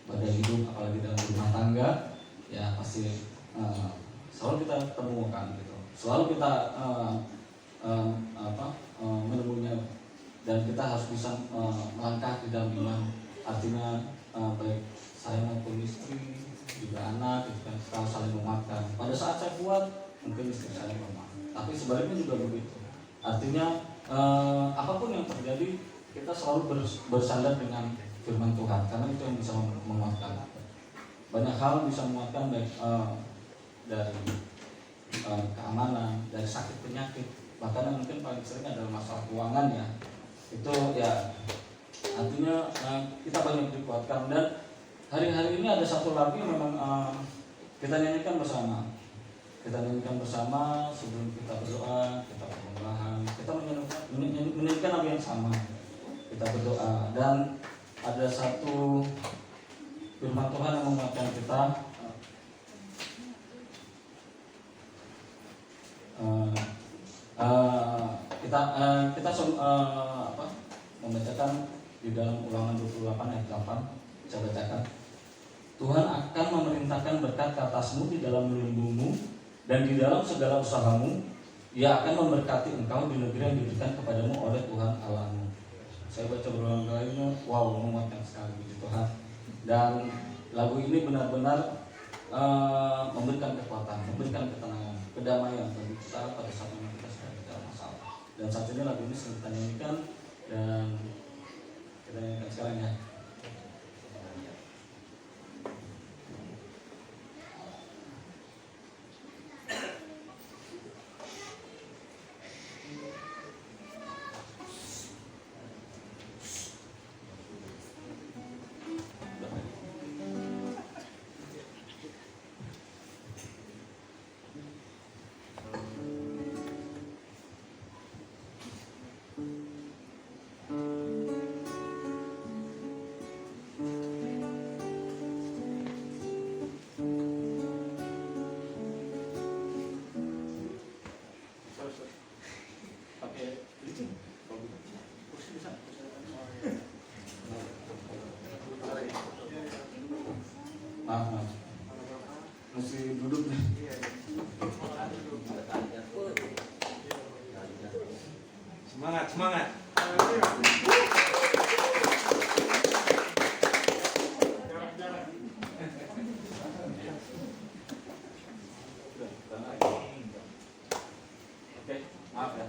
badai hidup, apalagi dalam rumah tangga, ya pasti selalu kita temukan gitu. Selalu kita menemuinya, dan kita harus bisa melangkah di dalam iman. Artinya baik saya maupun istri, juga anak, itu kan kita harus saling menguatkan. Pada saat saya kuat, mungkin istri saya lemah. Tapi sebaliknya juga begitu. Artinya apapun yang terjadi, kita selalu bersandar dengan firman Tuhan, karena itu yang bisa menguatkan. Banyak hal bisa menguatkan, baik dari keamanan, dari sakit penyakit, bahkan mungkin paling sering adalah masalah keuangan ya. Itu ya artinya kita banyak dikuatkan. Dan hari-hari ini ada satu lagu yang memang kita nyanyikan bersama. Kita nyanyikan bersama sebelum kita berdoa, kita penyembahan, kita menyanyikan lagu yang sama. Kita berdoa, dan ada satu firman Tuhan yang menguatkan kita. Kita membacakan di dalam Ulangan 28 ayat 8. Saya bacakan. Tuhan akan memerintahkan berkat ke atasmu di dalam lumbungmu dan di dalam segala usahamu. Ia akan memberkati engkau di negeri yang diberikan kepadamu oleh Tuhan Allahmu. Saya baca berulang kalinya, wow, menguatkan sekali, puji Tuhan. Dan lagu ini benar-benar memberikan kekuatan, memberikan ketenangan, kedamaian bagi kita pada saat memang kita sedang dalam masalah. Dan saat ini lagu ini sedang kita nyanyikan, dan kita nyanyikan sekarang ya. semangat. Oke, maaf ya.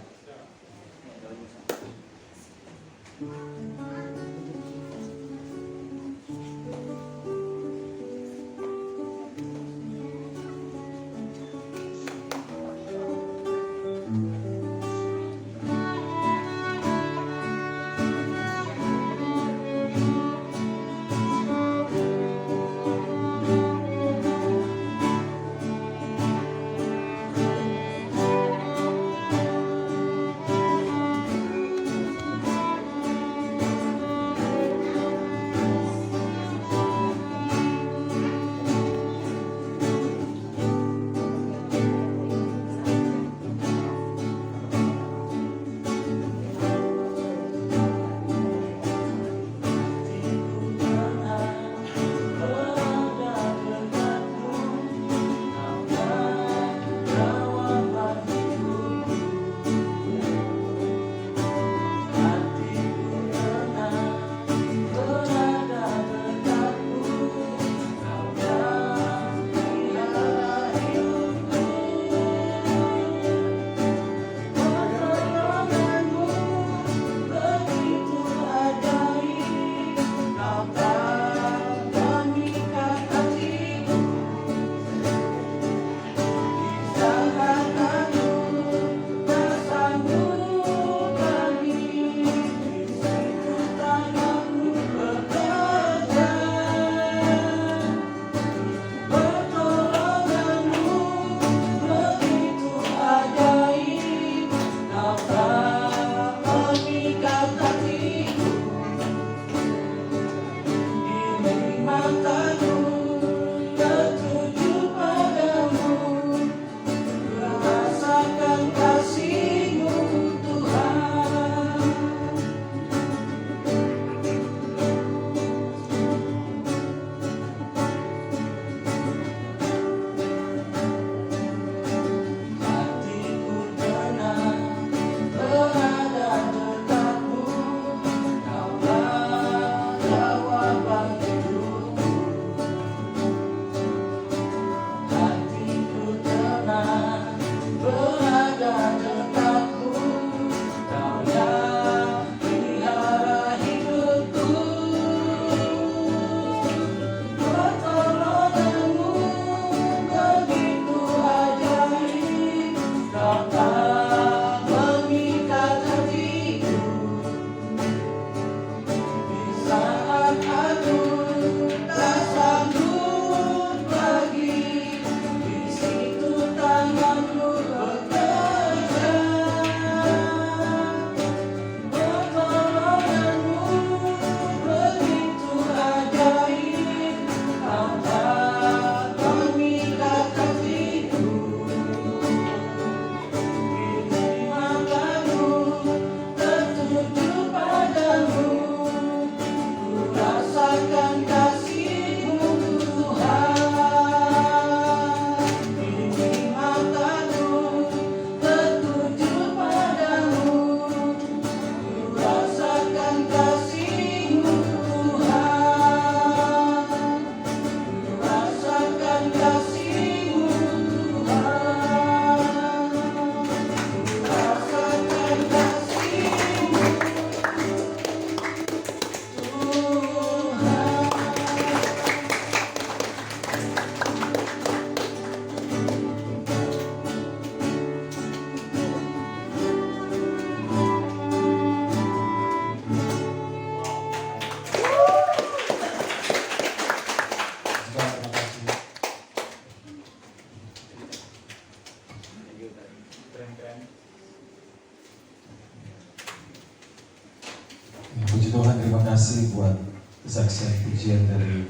Puji Tuhan, terima kasih buat kesaksian pujian dari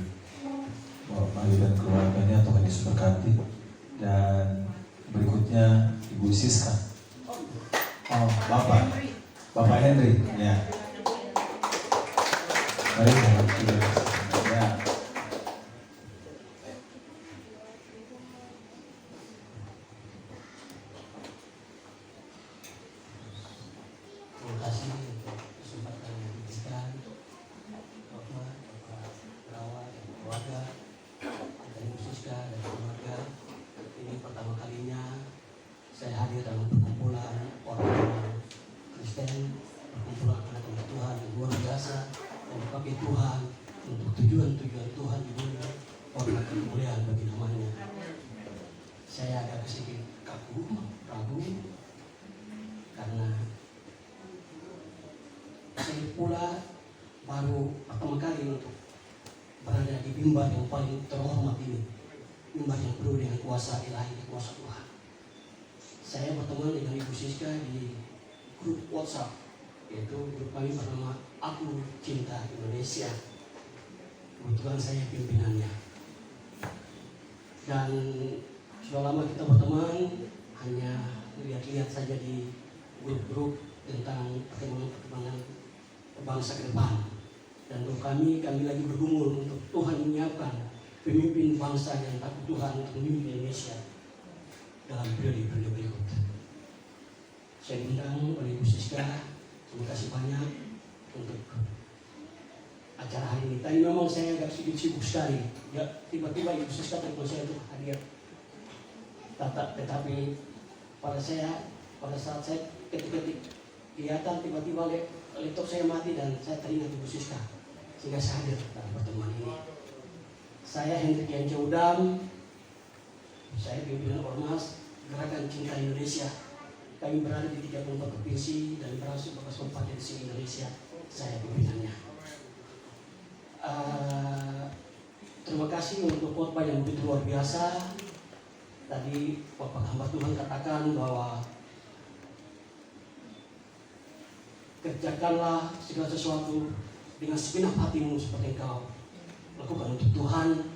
Bapak Mayu dan keluarganya. Tuhan Yesus berkati. Dan berikutnya Ibu Siska. Oh, Bapak Henry, ya. Mari ya. Terima kasih dipakai Tuhan untuk tujuan-tujuan Tuhan di dunia, bahkan kemuliaan bagi namanya. Saya agak sedikit kaku, ragu, karena saya pula baru pertama kali untuk berada di mimbar yang paling terhormat ini, mimbar yang penuh dengan kuasa ilahi, kuasa Tuhan. Saya berteman dengan Ibu Siska di grup WhatsApp, yaitu grup kami bernama Aku Cinta Indonesia. Kebetulan saya pimpinannya. Dan sudah lama kita berteman, hanya lihat-lihat saja di grup-grup tentang perkembangan bangsa ke depan. Dan untuk kami lagi bergumul untuk Tuhan menyiapkan pemimpin bangsa yang takut Tuhan untuk memimpin Indonesia dalam periode berikut. Saya diundang oleh Ibu Siska, terima kasih banyak untuk acara hari ini. Tadi memang saya agak sedikit sibuk sekali. Ya, tiba-tiba Ibu Siska telepon saya untuk hadir. Tetapi pada saat saya ketik-ketik kelihatan tiba-tiba laptop saya mati dan saya teringat Ibu Siska, sehingga saya hadir dalam pertemuan ini. Saya Hendrik Yance Udam, saya pimpinan Ormas Gerakan Cinta Indonesia. Kami berada di 34 provinsi dan berasal bekas kabupaten di Indonesia. Saya pimpinannya. Terima kasih untuk khotbah yang begitu luar biasa. Tadi Bapak hamba Tuhan katakan bahwa kerjakanlah segala sesuatu dengan segenap hatimu seperti engkau lakukan untuk Tuhan.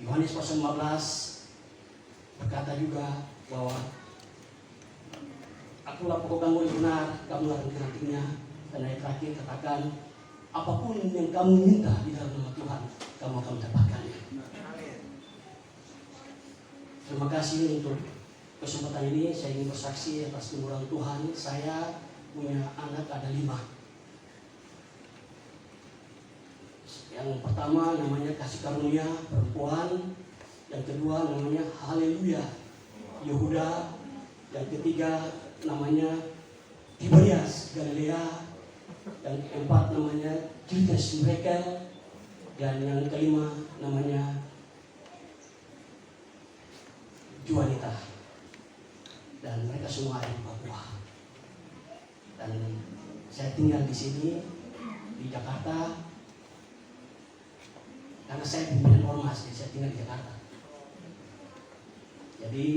Yohanes pasal 15 berkata juga bahwa akulah pokok kamu yang benar, kamu akan nantinya. Dan ayat terakhir katakan, apapun yang kamu minta di dalam nama Tuhan, kamu akan mendapatkannya. Terima kasih untuk kesempatan ini. Saya ingin bersaksi atas kemurahan Tuhan. Saya punya anak ada 5. Yang pertama namanya Kasih Karunia perempuan, yang kedua namanya Haleluya Yehuda, yang ketiga namanya Tiberias Galilea, yang keempat namanya Judas Mirakel, dan yang kelima namanya Juanita. Dan mereka semua ada di Papua. Dan saya tinggal di sini di Jakarta karena saya pimpinan ormas, jadi saya tinggal di Jakarta. Jadi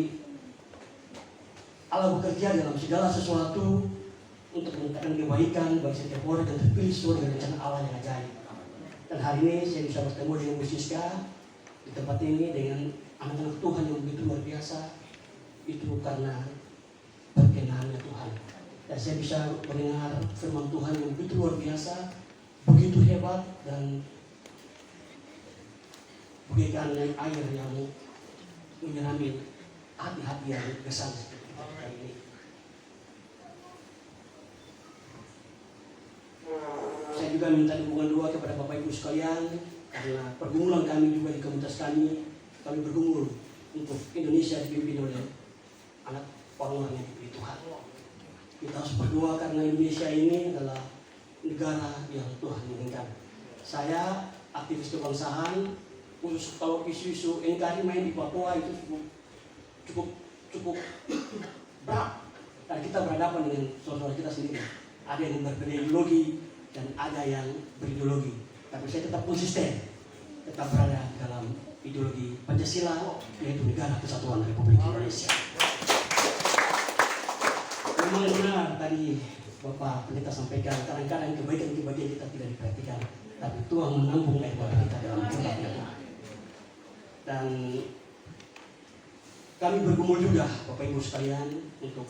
Allah bekerja dalam segala sesuatu untuk meningkatkan kebaikan bagi setiap orang yang terpilih sesuai dengan rencana Allah yang ajaib. Dan hari ini saya bisa bertemu dengan Bu Siska di tempat ini dengan anak-anak Tuhan yang begitu luar biasa. Itu karena perkenannya Tuhan. Dan saya bisa mendengar firman Tuhan yang begitu luar biasa, begitu hebat, dan bagaikan air yang menyirami hati-hati yang gersang seperti kita ini. Saya juga minta dukungan doa kepada Bapak Ibu sekalian, karena pergumulan kami juga di komunitas kami bergumul untuk Indonesia dipimpin oleh anak orang-orang yang diberi Tuhan. Kita harus berdoa karena Indonesia ini adalah negara yang Tuhan inginkan. Saya aktivis kebangsaan, khusus kalau isu-isu NKRI main di Papua itu cukup berat. Dan kita berhadapan dengan saudara kita sendiri. Ada yang berbeda ideologi dan ada yang berideologi. Tapi saya tetap konsisten, tetap berada dalam ideologi Pancasila, yaitu Negara Kesatuan Republik Indonesia. Memang benar tadi Bapak Pendeta sampaikan, kadang-kadang kebaikan-kebaikan kita tidak diperhatikan, tapi Tuhan menampung air mata kita dalam tempatnya. Dan kami bergumul juga Bapak Ibu sekalian untuk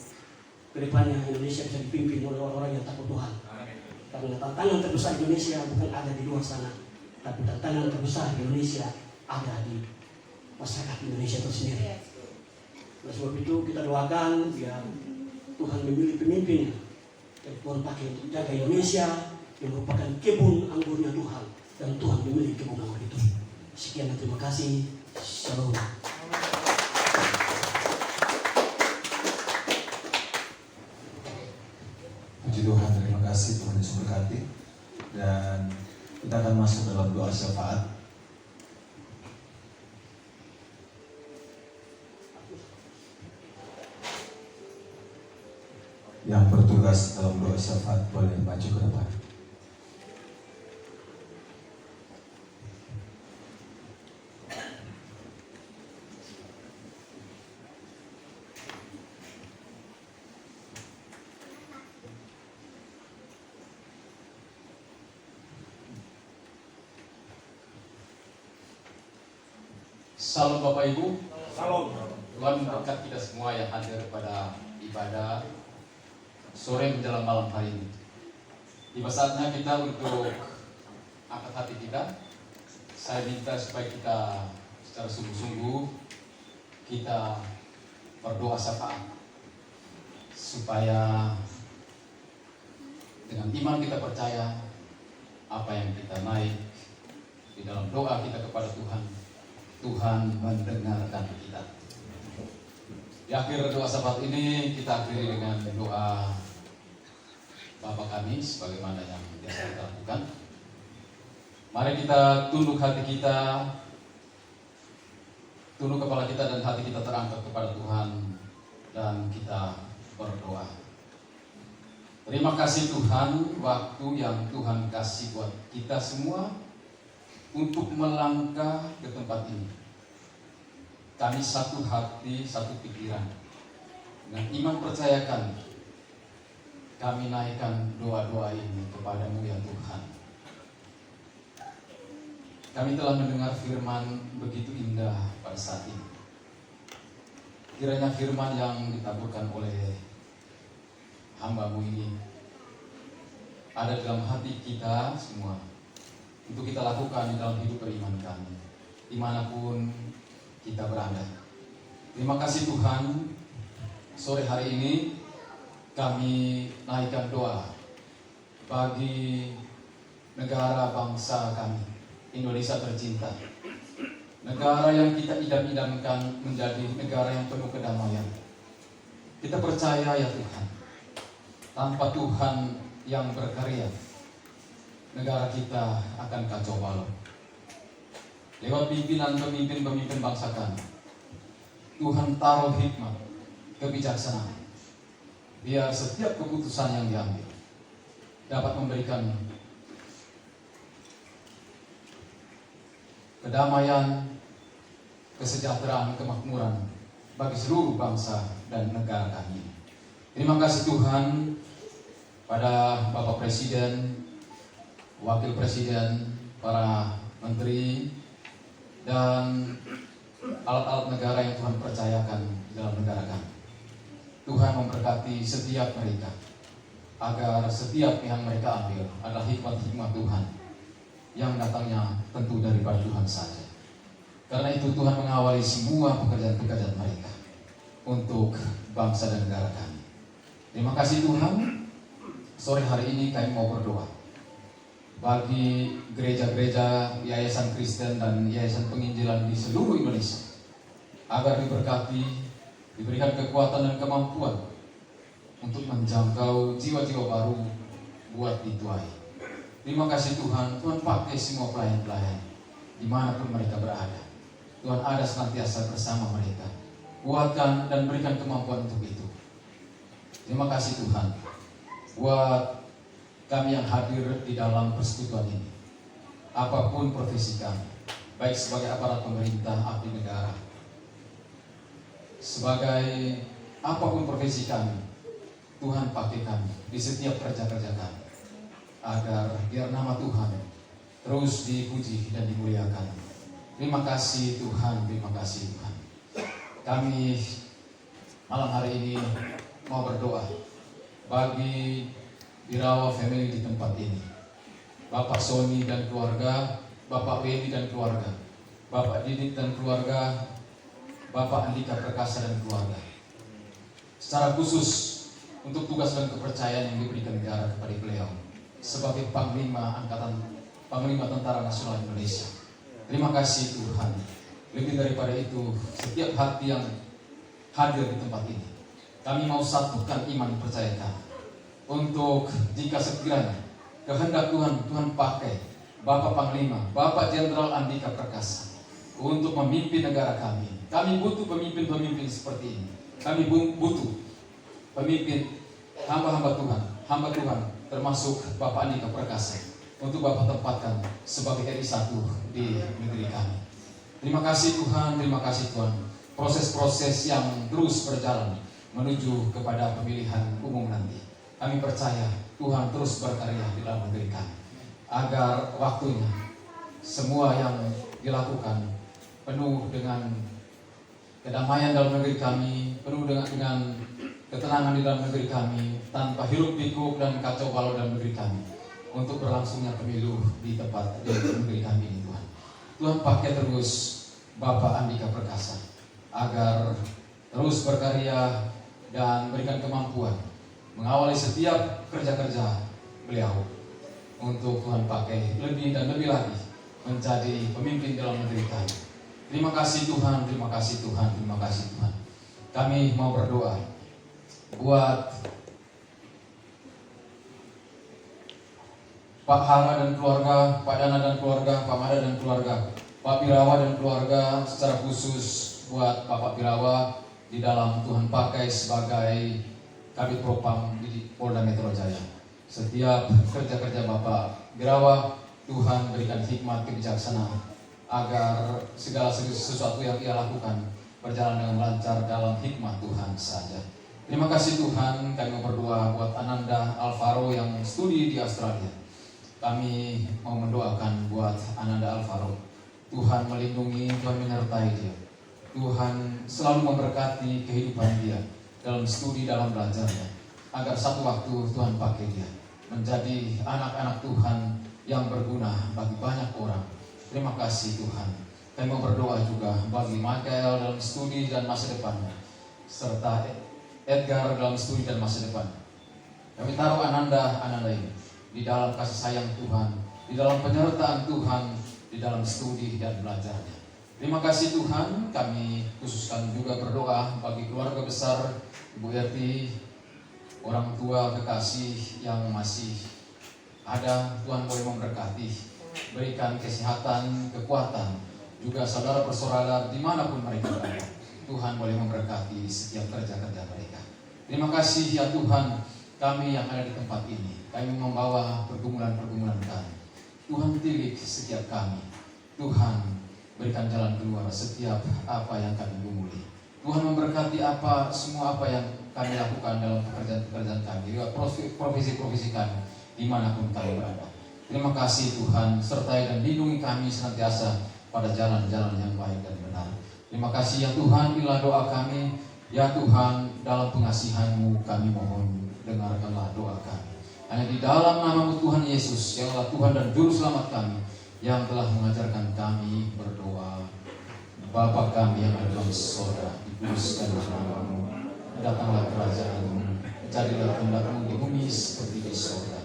kedepannya Indonesia bisa dipimpin oleh orang-orang yang takut Tuhan. Karena tantangan terbesar Indonesia bukan ada di luar sana, tapi tantangan terbesar Indonesia ada di masyarakat Indonesia itu sendiri. Oleh sebab itu kita doakan biar Tuhan memilih pemimpin yang Tuhan pakai untuk jaga Indonesia yang merupakan kebun anggurnya Tuhan, dan Tuhan memilih kebun anggur itu. Sekian dan terima kasih. Shalom. Puji Tuhan, terima kasih Tuhan Yesus berkati. Dan Kita akan masuk dalam doa syafaat. Yang bertugas dalam doa syafaat boleh maju ke depan. Salam Bapak Ibu. Salam. Tuhan memberkati kita semua yang hadir pada ibadah sore menjelang malam hari ini. Tiba saatnya kita untuk angkat hati kita. Saya minta supaya kita secara sungguh-sungguh kita berdoa syafaat, supaya dengan iman kita percaya apa yang kita naik di dalam doa kita kepada Tuhan, Tuhan mendengarkan kita. Di akhir doa syafaat ini kita akhiri dengan doa Bapa kami sebagaimana yang biasa kita lakukan. Mari kita tunduk hati kita, tunduk kepala kita dan hati kita terangkat kepada Tuhan dan kita berdoa. Terima kasih Tuhan, waktu yang Tuhan kasih buat kita semua untuk melangkah ke tempat ini. Kami satu hati, satu pikiran. Dengan iman percayakan, kami naikkan doa-doa ini kepadamu ya Tuhan. Kami telah mendengar firman begitu indah pada saat ini. Kiranya firman yang ditaburkan oleh hamba-Mu ini ada dalam hati kita semua, untuk kita lakukan di dalam hidup beriman kami, dimanapun kita berada. Terima kasih Tuhan, sore hari ini kami naikkan doa bagi negara bangsa kami, Indonesia tercinta. Negara yang kita idam-idamkan menjadi negara yang penuh kedamaian. Kita percaya ya Tuhan, tanpa Tuhan yang berkarya, negara kita akan kacau balau. Lewat pimpinan pemimpin bangsa kami, Tuhan taruh hikmat, kebijaksanaan, biar setiap keputusan yang diambil dapat memberikan kedamaian, kesejahteraan, kemakmuran bagi seluruh bangsa dan negara kami. Terima kasih Tuhan pada Bapak Presiden, Wakil Presiden, para Menteri, dan alat-alat negara yang Tuhan percayakan dalam negara kami. Tuhan memberkati setiap mereka, agar setiap yang mereka ambil adalah hikmat-hikmat Tuhan yang datangnya tentu daripada Tuhan saja. Karena itu Tuhan mengawali semua pekerjaan-pekerjaan mereka untuk bangsa dan negara kami. Terima kasih Tuhan. Sore hari ini kami mau berdoa bagi gereja-gereja, yayasan Kristen dan yayasan penginjilan di seluruh Indonesia, agar diberkati, diberikan kekuatan dan kemampuan untuk menjangkau jiwa-jiwa baru buat dituai. Terima kasih Tuhan, Tuhan pakai semua pelayan-pelayan dimanapun mereka berada. Tuhan ada senantiasa bersama mereka, kuatkan dan berikan kemampuan untuk itu. Terima kasih Tuhan buat kami yang hadir di dalam persekutuan ini. Apapun profesi kami, baik sebagai aparat pemerintah, abdi negara, sebagai apapun profesi kami, Tuhan pakai kami di setiap kerja-kerja kami, agar biar nama Tuhan terus dipuji dan dimuliakan. Terima kasih Tuhan, terima kasih Tuhan. Kami malam hari ini mau berdoa bagi Birawa Family di tempat ini, Bapak Sony dan keluarga, Bapak Weni dan keluarga, Bapak Didit dan keluarga, Bapak Andika Perkasa dan keluarga. Secara khusus untuk tugas dan kepercayaan yang diberikan negara kepada beliau sebagai Panglima Tentara Nasional Indonesia. Terima kasih Tuhan. Lebih daripada itu, setiap hati yang hadir di tempat ini, kami mau satukan iman percaya kami, untuk jika sekiranya kehendak Tuhan, Tuhan pakai Bapak Panglima, Bapak Jenderal Andika Perkasa untuk memimpin negara kami. Kami butuh pemimpin-pemimpin seperti ini. Kami butuh pemimpin hamba-hamba Tuhan termasuk Bapak Andika Perkasa untuk Bapak tempatkan sebagai RI1 di negeri kami. Terima kasih Tuhan, terima kasih Tuhan. Proses-proses yang terus berjalan menuju kepada pemilihan umum nanti. Kami percaya Tuhan terus berkarya di dalam negeri kami, agar waktunya semua yang dilakukan penuh dengan kedamaian dalam negeri kami, penuh dengan ketenangan di dalam negeri kami, tanpa hiruk pikuk dan kacau balau dalam negeri kami, untuk berlangsungnya pemilu di tempat di negeri kami ini Tuhan. Tuhan pakai terus Bapak Andika Perkasa agar terus berkarya dan berikan kemampuan mengawali setiap kerja-kerja beliau untuk Tuhan pakai lebih dan lebih lagi menjadi pemimpin dalam negeri kami. Terima kasih Tuhan, terima kasih Tuhan, terima kasih Tuhan. Kami mau berdoa buat Pak Hara dan keluarga, Pak Dana dan keluarga, Pak Mada dan keluarga, Pak Birawa dan keluarga, secara khusus buat Bapak Birawa di dalam Tuhan pakai sebagai Kabid Propam di Polda Metro Jaya. Setiap kerja-kerja Bapak Birawa, Tuhan berikan hikmat kebijaksanaan agar segala sesuatu yang ia lakukan berjalan dengan lancar dalam hikmat Tuhan saja. Terima kasih Tuhan, kami berdoa buat Ananda Alvaro yang studi di Australia. Kami mau mendoakan buat Ananda Alvaro. Tuhan melindungi, Tuhan menyertai dia. Tuhan selalu memberkati kehidupan dia dalam studi, dalam belajarnya, agar satu waktu Tuhan pakai dia menjadi anak-anak Tuhan yang berguna bagi banyak orang. Terima kasih Tuhan. Kami mau berdoa juga bagi Michael dalam studi dan masa depannya, serta Edgar dalam studi dan masa depan. Kami taruh Ananda ini di dalam kasih sayang Tuhan, di dalam penyertaan Tuhan, di dalam studi dan belajarnya. Terima kasih Tuhan. Kami khususkan juga berdoa bagi keluarga besar Ibu Erti, orang tua kekasih yang masih ada. Tuhan boleh memberkati, berikan kesehatan, kekuatan, juga saudara bersaudara dimanapun mereka berada. Tuhan boleh memberkati setiap kerja-kerja mereka. Terima kasih ya Tuhan, kami yang ada di tempat ini, kami membawa pergumulan-pergumulan kami. Tuhan tilik setiap kami. Tuhan berikan jalan keluar setiap apa yang kami gumuli. Tuhan memberkati semua apa yang kami lakukan dalam pekerjaan-pekerjaan kami, juga profesi-profesi kami, dimanapun kami berada. Terima kasih Tuhan, sertai dan lindungi kami senantiasa pada jalan-jalan yang baik dan benar. Terima kasih ya Tuhan, inilah doa kami. Ya Tuhan, dalam pengasihan-Mu kami mohon, dengarkanlah doa kami. Hanya di dalam nama-Mu Tuhan Yesus, yang adalah Tuhan dan Juru Selamat kami, yang telah mengajarkan kami berdoa. Bapa kami yang ada dalam sorga, dikuduskanlah nama-Mu, datanglah kerajaan-Mu, jadilah kehendak-Mu di bumi seperti di sorga.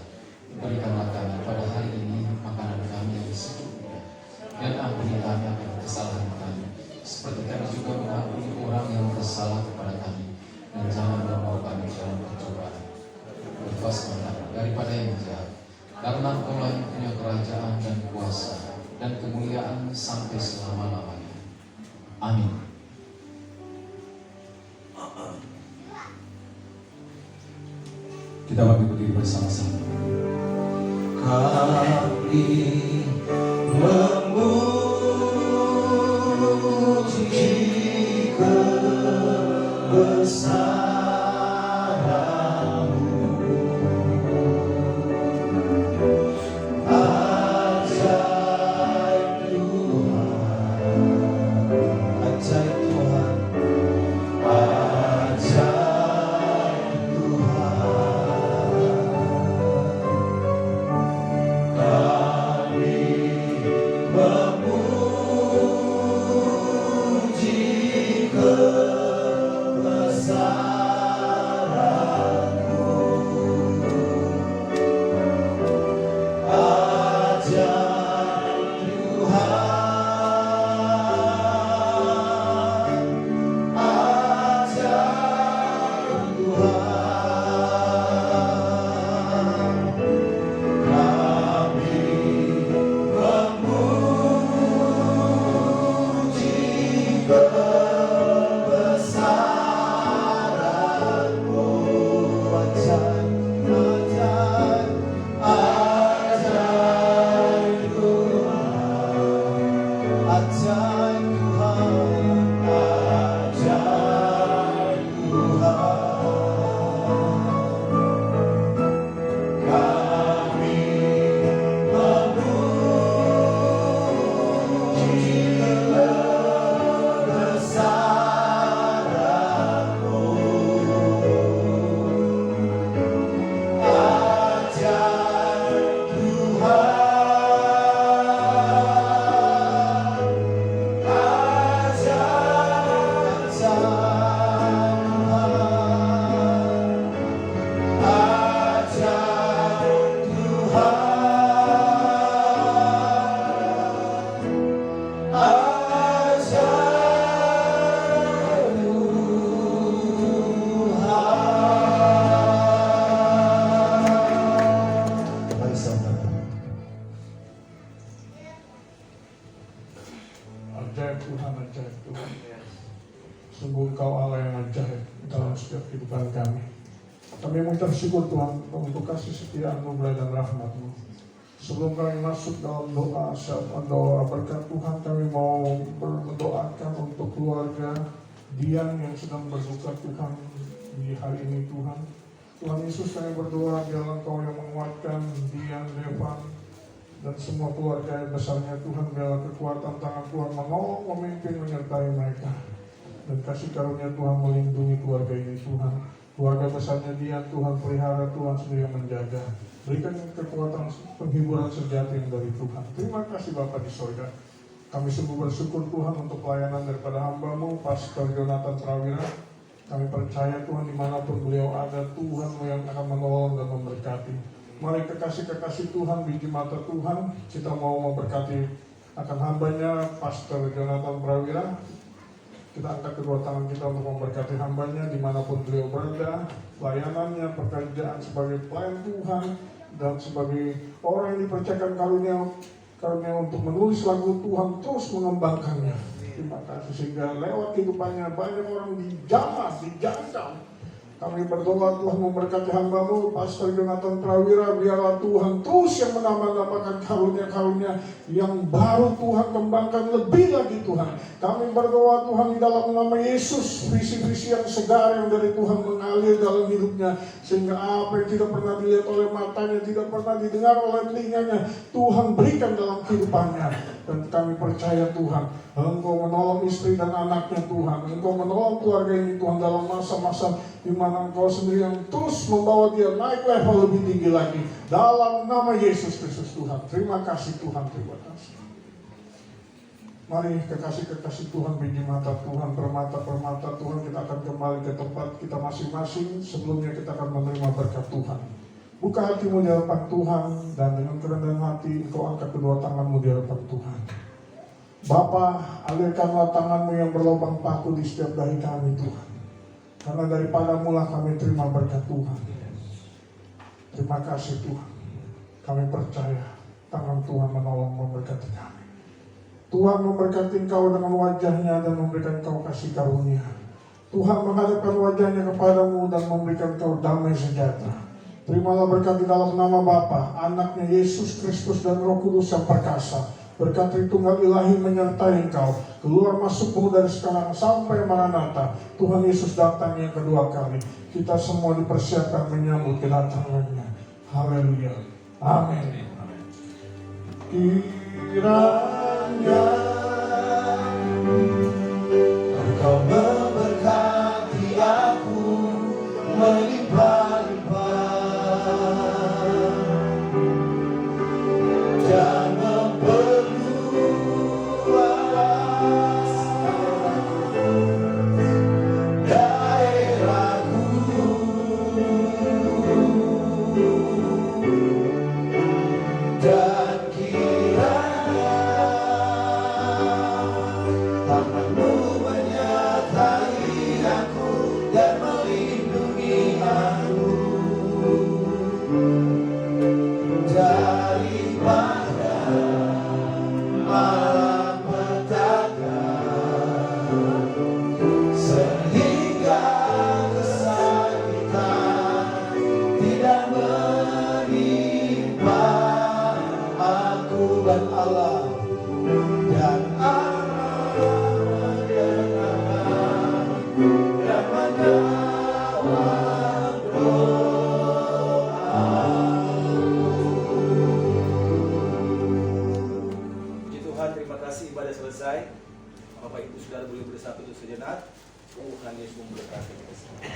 Berikanlah kami pada hari ini makanan kami yang secukupnya, dan ampuni kami akan kesalahan kami, seperti kami juga mengampuni orang yang bersalah kepada kami, dan jangan membawa kami dalam percobaan. Lepaskan kami daripada yang jahat, karena Engkau yang punya kerajaan dan kuasa dan kemuliaan sampai selama-lamanya. Amin. Kita bagi berdiri bersama-sama. Kami memuji kebesaran-Mu, ajaib Tuhan, ajaib Tuhan, ajaib Tuhan. Kami Tuhan ajaib Tuhan. Sungguh Engkau Allah yang ajaib dalam setiap kehidupan kami. Kami mengucap syukur Tuhan untuk kasih setia anugerah dan rahmat-Mu. Sebelum kami masuk dalam doa berkat Tuhan, kami mau mendoakan untuk keluarga Dian yang sedang berduka Tuhan di hari ini Tuhan. Tuhan Yesus, kami berdoa biarlah Engkau yang menguatkan Dian, Devan, dan semua keluarga yang besarnya Tuhan. Biarlah kekuatan tangan Tuhan menolong, memimpin, menyertai mereka. Dan kasih karunia Tuhan melindungi keluarga ini Tuhan. Keluarga besarnya Dian, Tuhan pelihara, Tuhan sendiri yang menjaga. Berikan kekuatan penghiburan sejati yang dari Tuhan. Terima kasih Bapa di sorga. Kami sungguh bersyukur Tuhan untuk pelayanan daripada hamba-Mu, Pastor Jonathan Prawira. Kami percaya Tuhan dimanapun beliau ada, Tuhan yang akan menolong dan memberkati. Mari kekasih-kekasih Tuhan, biji mata Tuhan, kita mau memberkati akan hambanya Pastor Jonathan Prawira. Kita angkat kedua tangan kita untuk memberkati hambanya dimanapun beliau berada, pelayanannya, pekerjaan sebagai pelayan Tuhan, dan sebagai orang yang dipercayakan karunia untuk menulis lagu Tuhan, terus mengembangkannya. Terima kasih sehingga lewat kehidupannya banyak orang dijamah, dijangkau. Kami berdoa Tuhan memberkati hamba-Mu Pastor Jonathan Prawira. Biarlah Tuhan terus yang menambah-nambahkan karunia-karunia yang baru Tuhan kembangkan lebih lagi Tuhan. Kami berdoa Tuhan di dalam nama Yesus, visi-visi yang segar yang dari Tuhan mengalir dalam hidupnya. Sehingga apa yang tidak pernah dilihat oleh matanya, tidak pernah didengar oleh telinganya, Tuhan berikan dalam kehidupannya. Dan kami percaya Tuhan, Engkau menolong istri dan anaknya Tuhan. Engkau menolong keluarga ini Tuhan dalam masa-masa di mana Engkau sendiri yang terus membawa dia naik level lebih tinggi lagi. Dalam nama Yesus Kristus Tuhan. Terima kasih Tuhan, terima kasih. Mari kekasih-kekasih Tuhan, biji mata Tuhan, permata-permata Tuhan, kita akan kembali ke tempat kita masing-masing. Sebelumnya kita akan menerima berkat Tuhan. Buka hatimu di hadapan Tuhan, dan dengan kerendahan hati engkau angkat kedua tanganmu di hadapan Tuhan. Bapa, alirkanlah tanganmu yang berlubang paku di setiap dahi kami Tuhan. Karena daripadamu lah kami terima berkat Tuhan. Terima kasih Tuhan. Kami percaya tangan Tuhan menolong memberkati kami. Tuhan memberkati engkau dengan wajahnya dan memberikan engkau kasih karunia. Tuhan menghadapkan wajahnya kepadamu dan memberikan engkau damai sejahtera. Terimalah berkat di dalam nama Bapa, Anaknya Yesus Kristus dan Roh Kudus yang perkasa. Berkat Tritunggal Ilahi menyertai engkau. Keluar masukmu dari sekarang sampai Maranatha. Tuhan Yesus datang yang kedua kali. Kita semua dipersiapkan menyambut kedatangannya. Haleluya. Amin. Kiranya Engkau memberkati aku melimpah-limpah dan memperluas daerahku, dan kiranya tangan-Mu menyertai aku dan melindungi aku daripada malapetaka, sehingga kesakitan tidak menimpa aku dan Allah dan anak dan menjawab doa. Puji Tuhan, terima kasih ibadah selesai. Bapak Ibu Saudara boleh bersatu sejenak. Tuhan Yesus memberkati kita semua.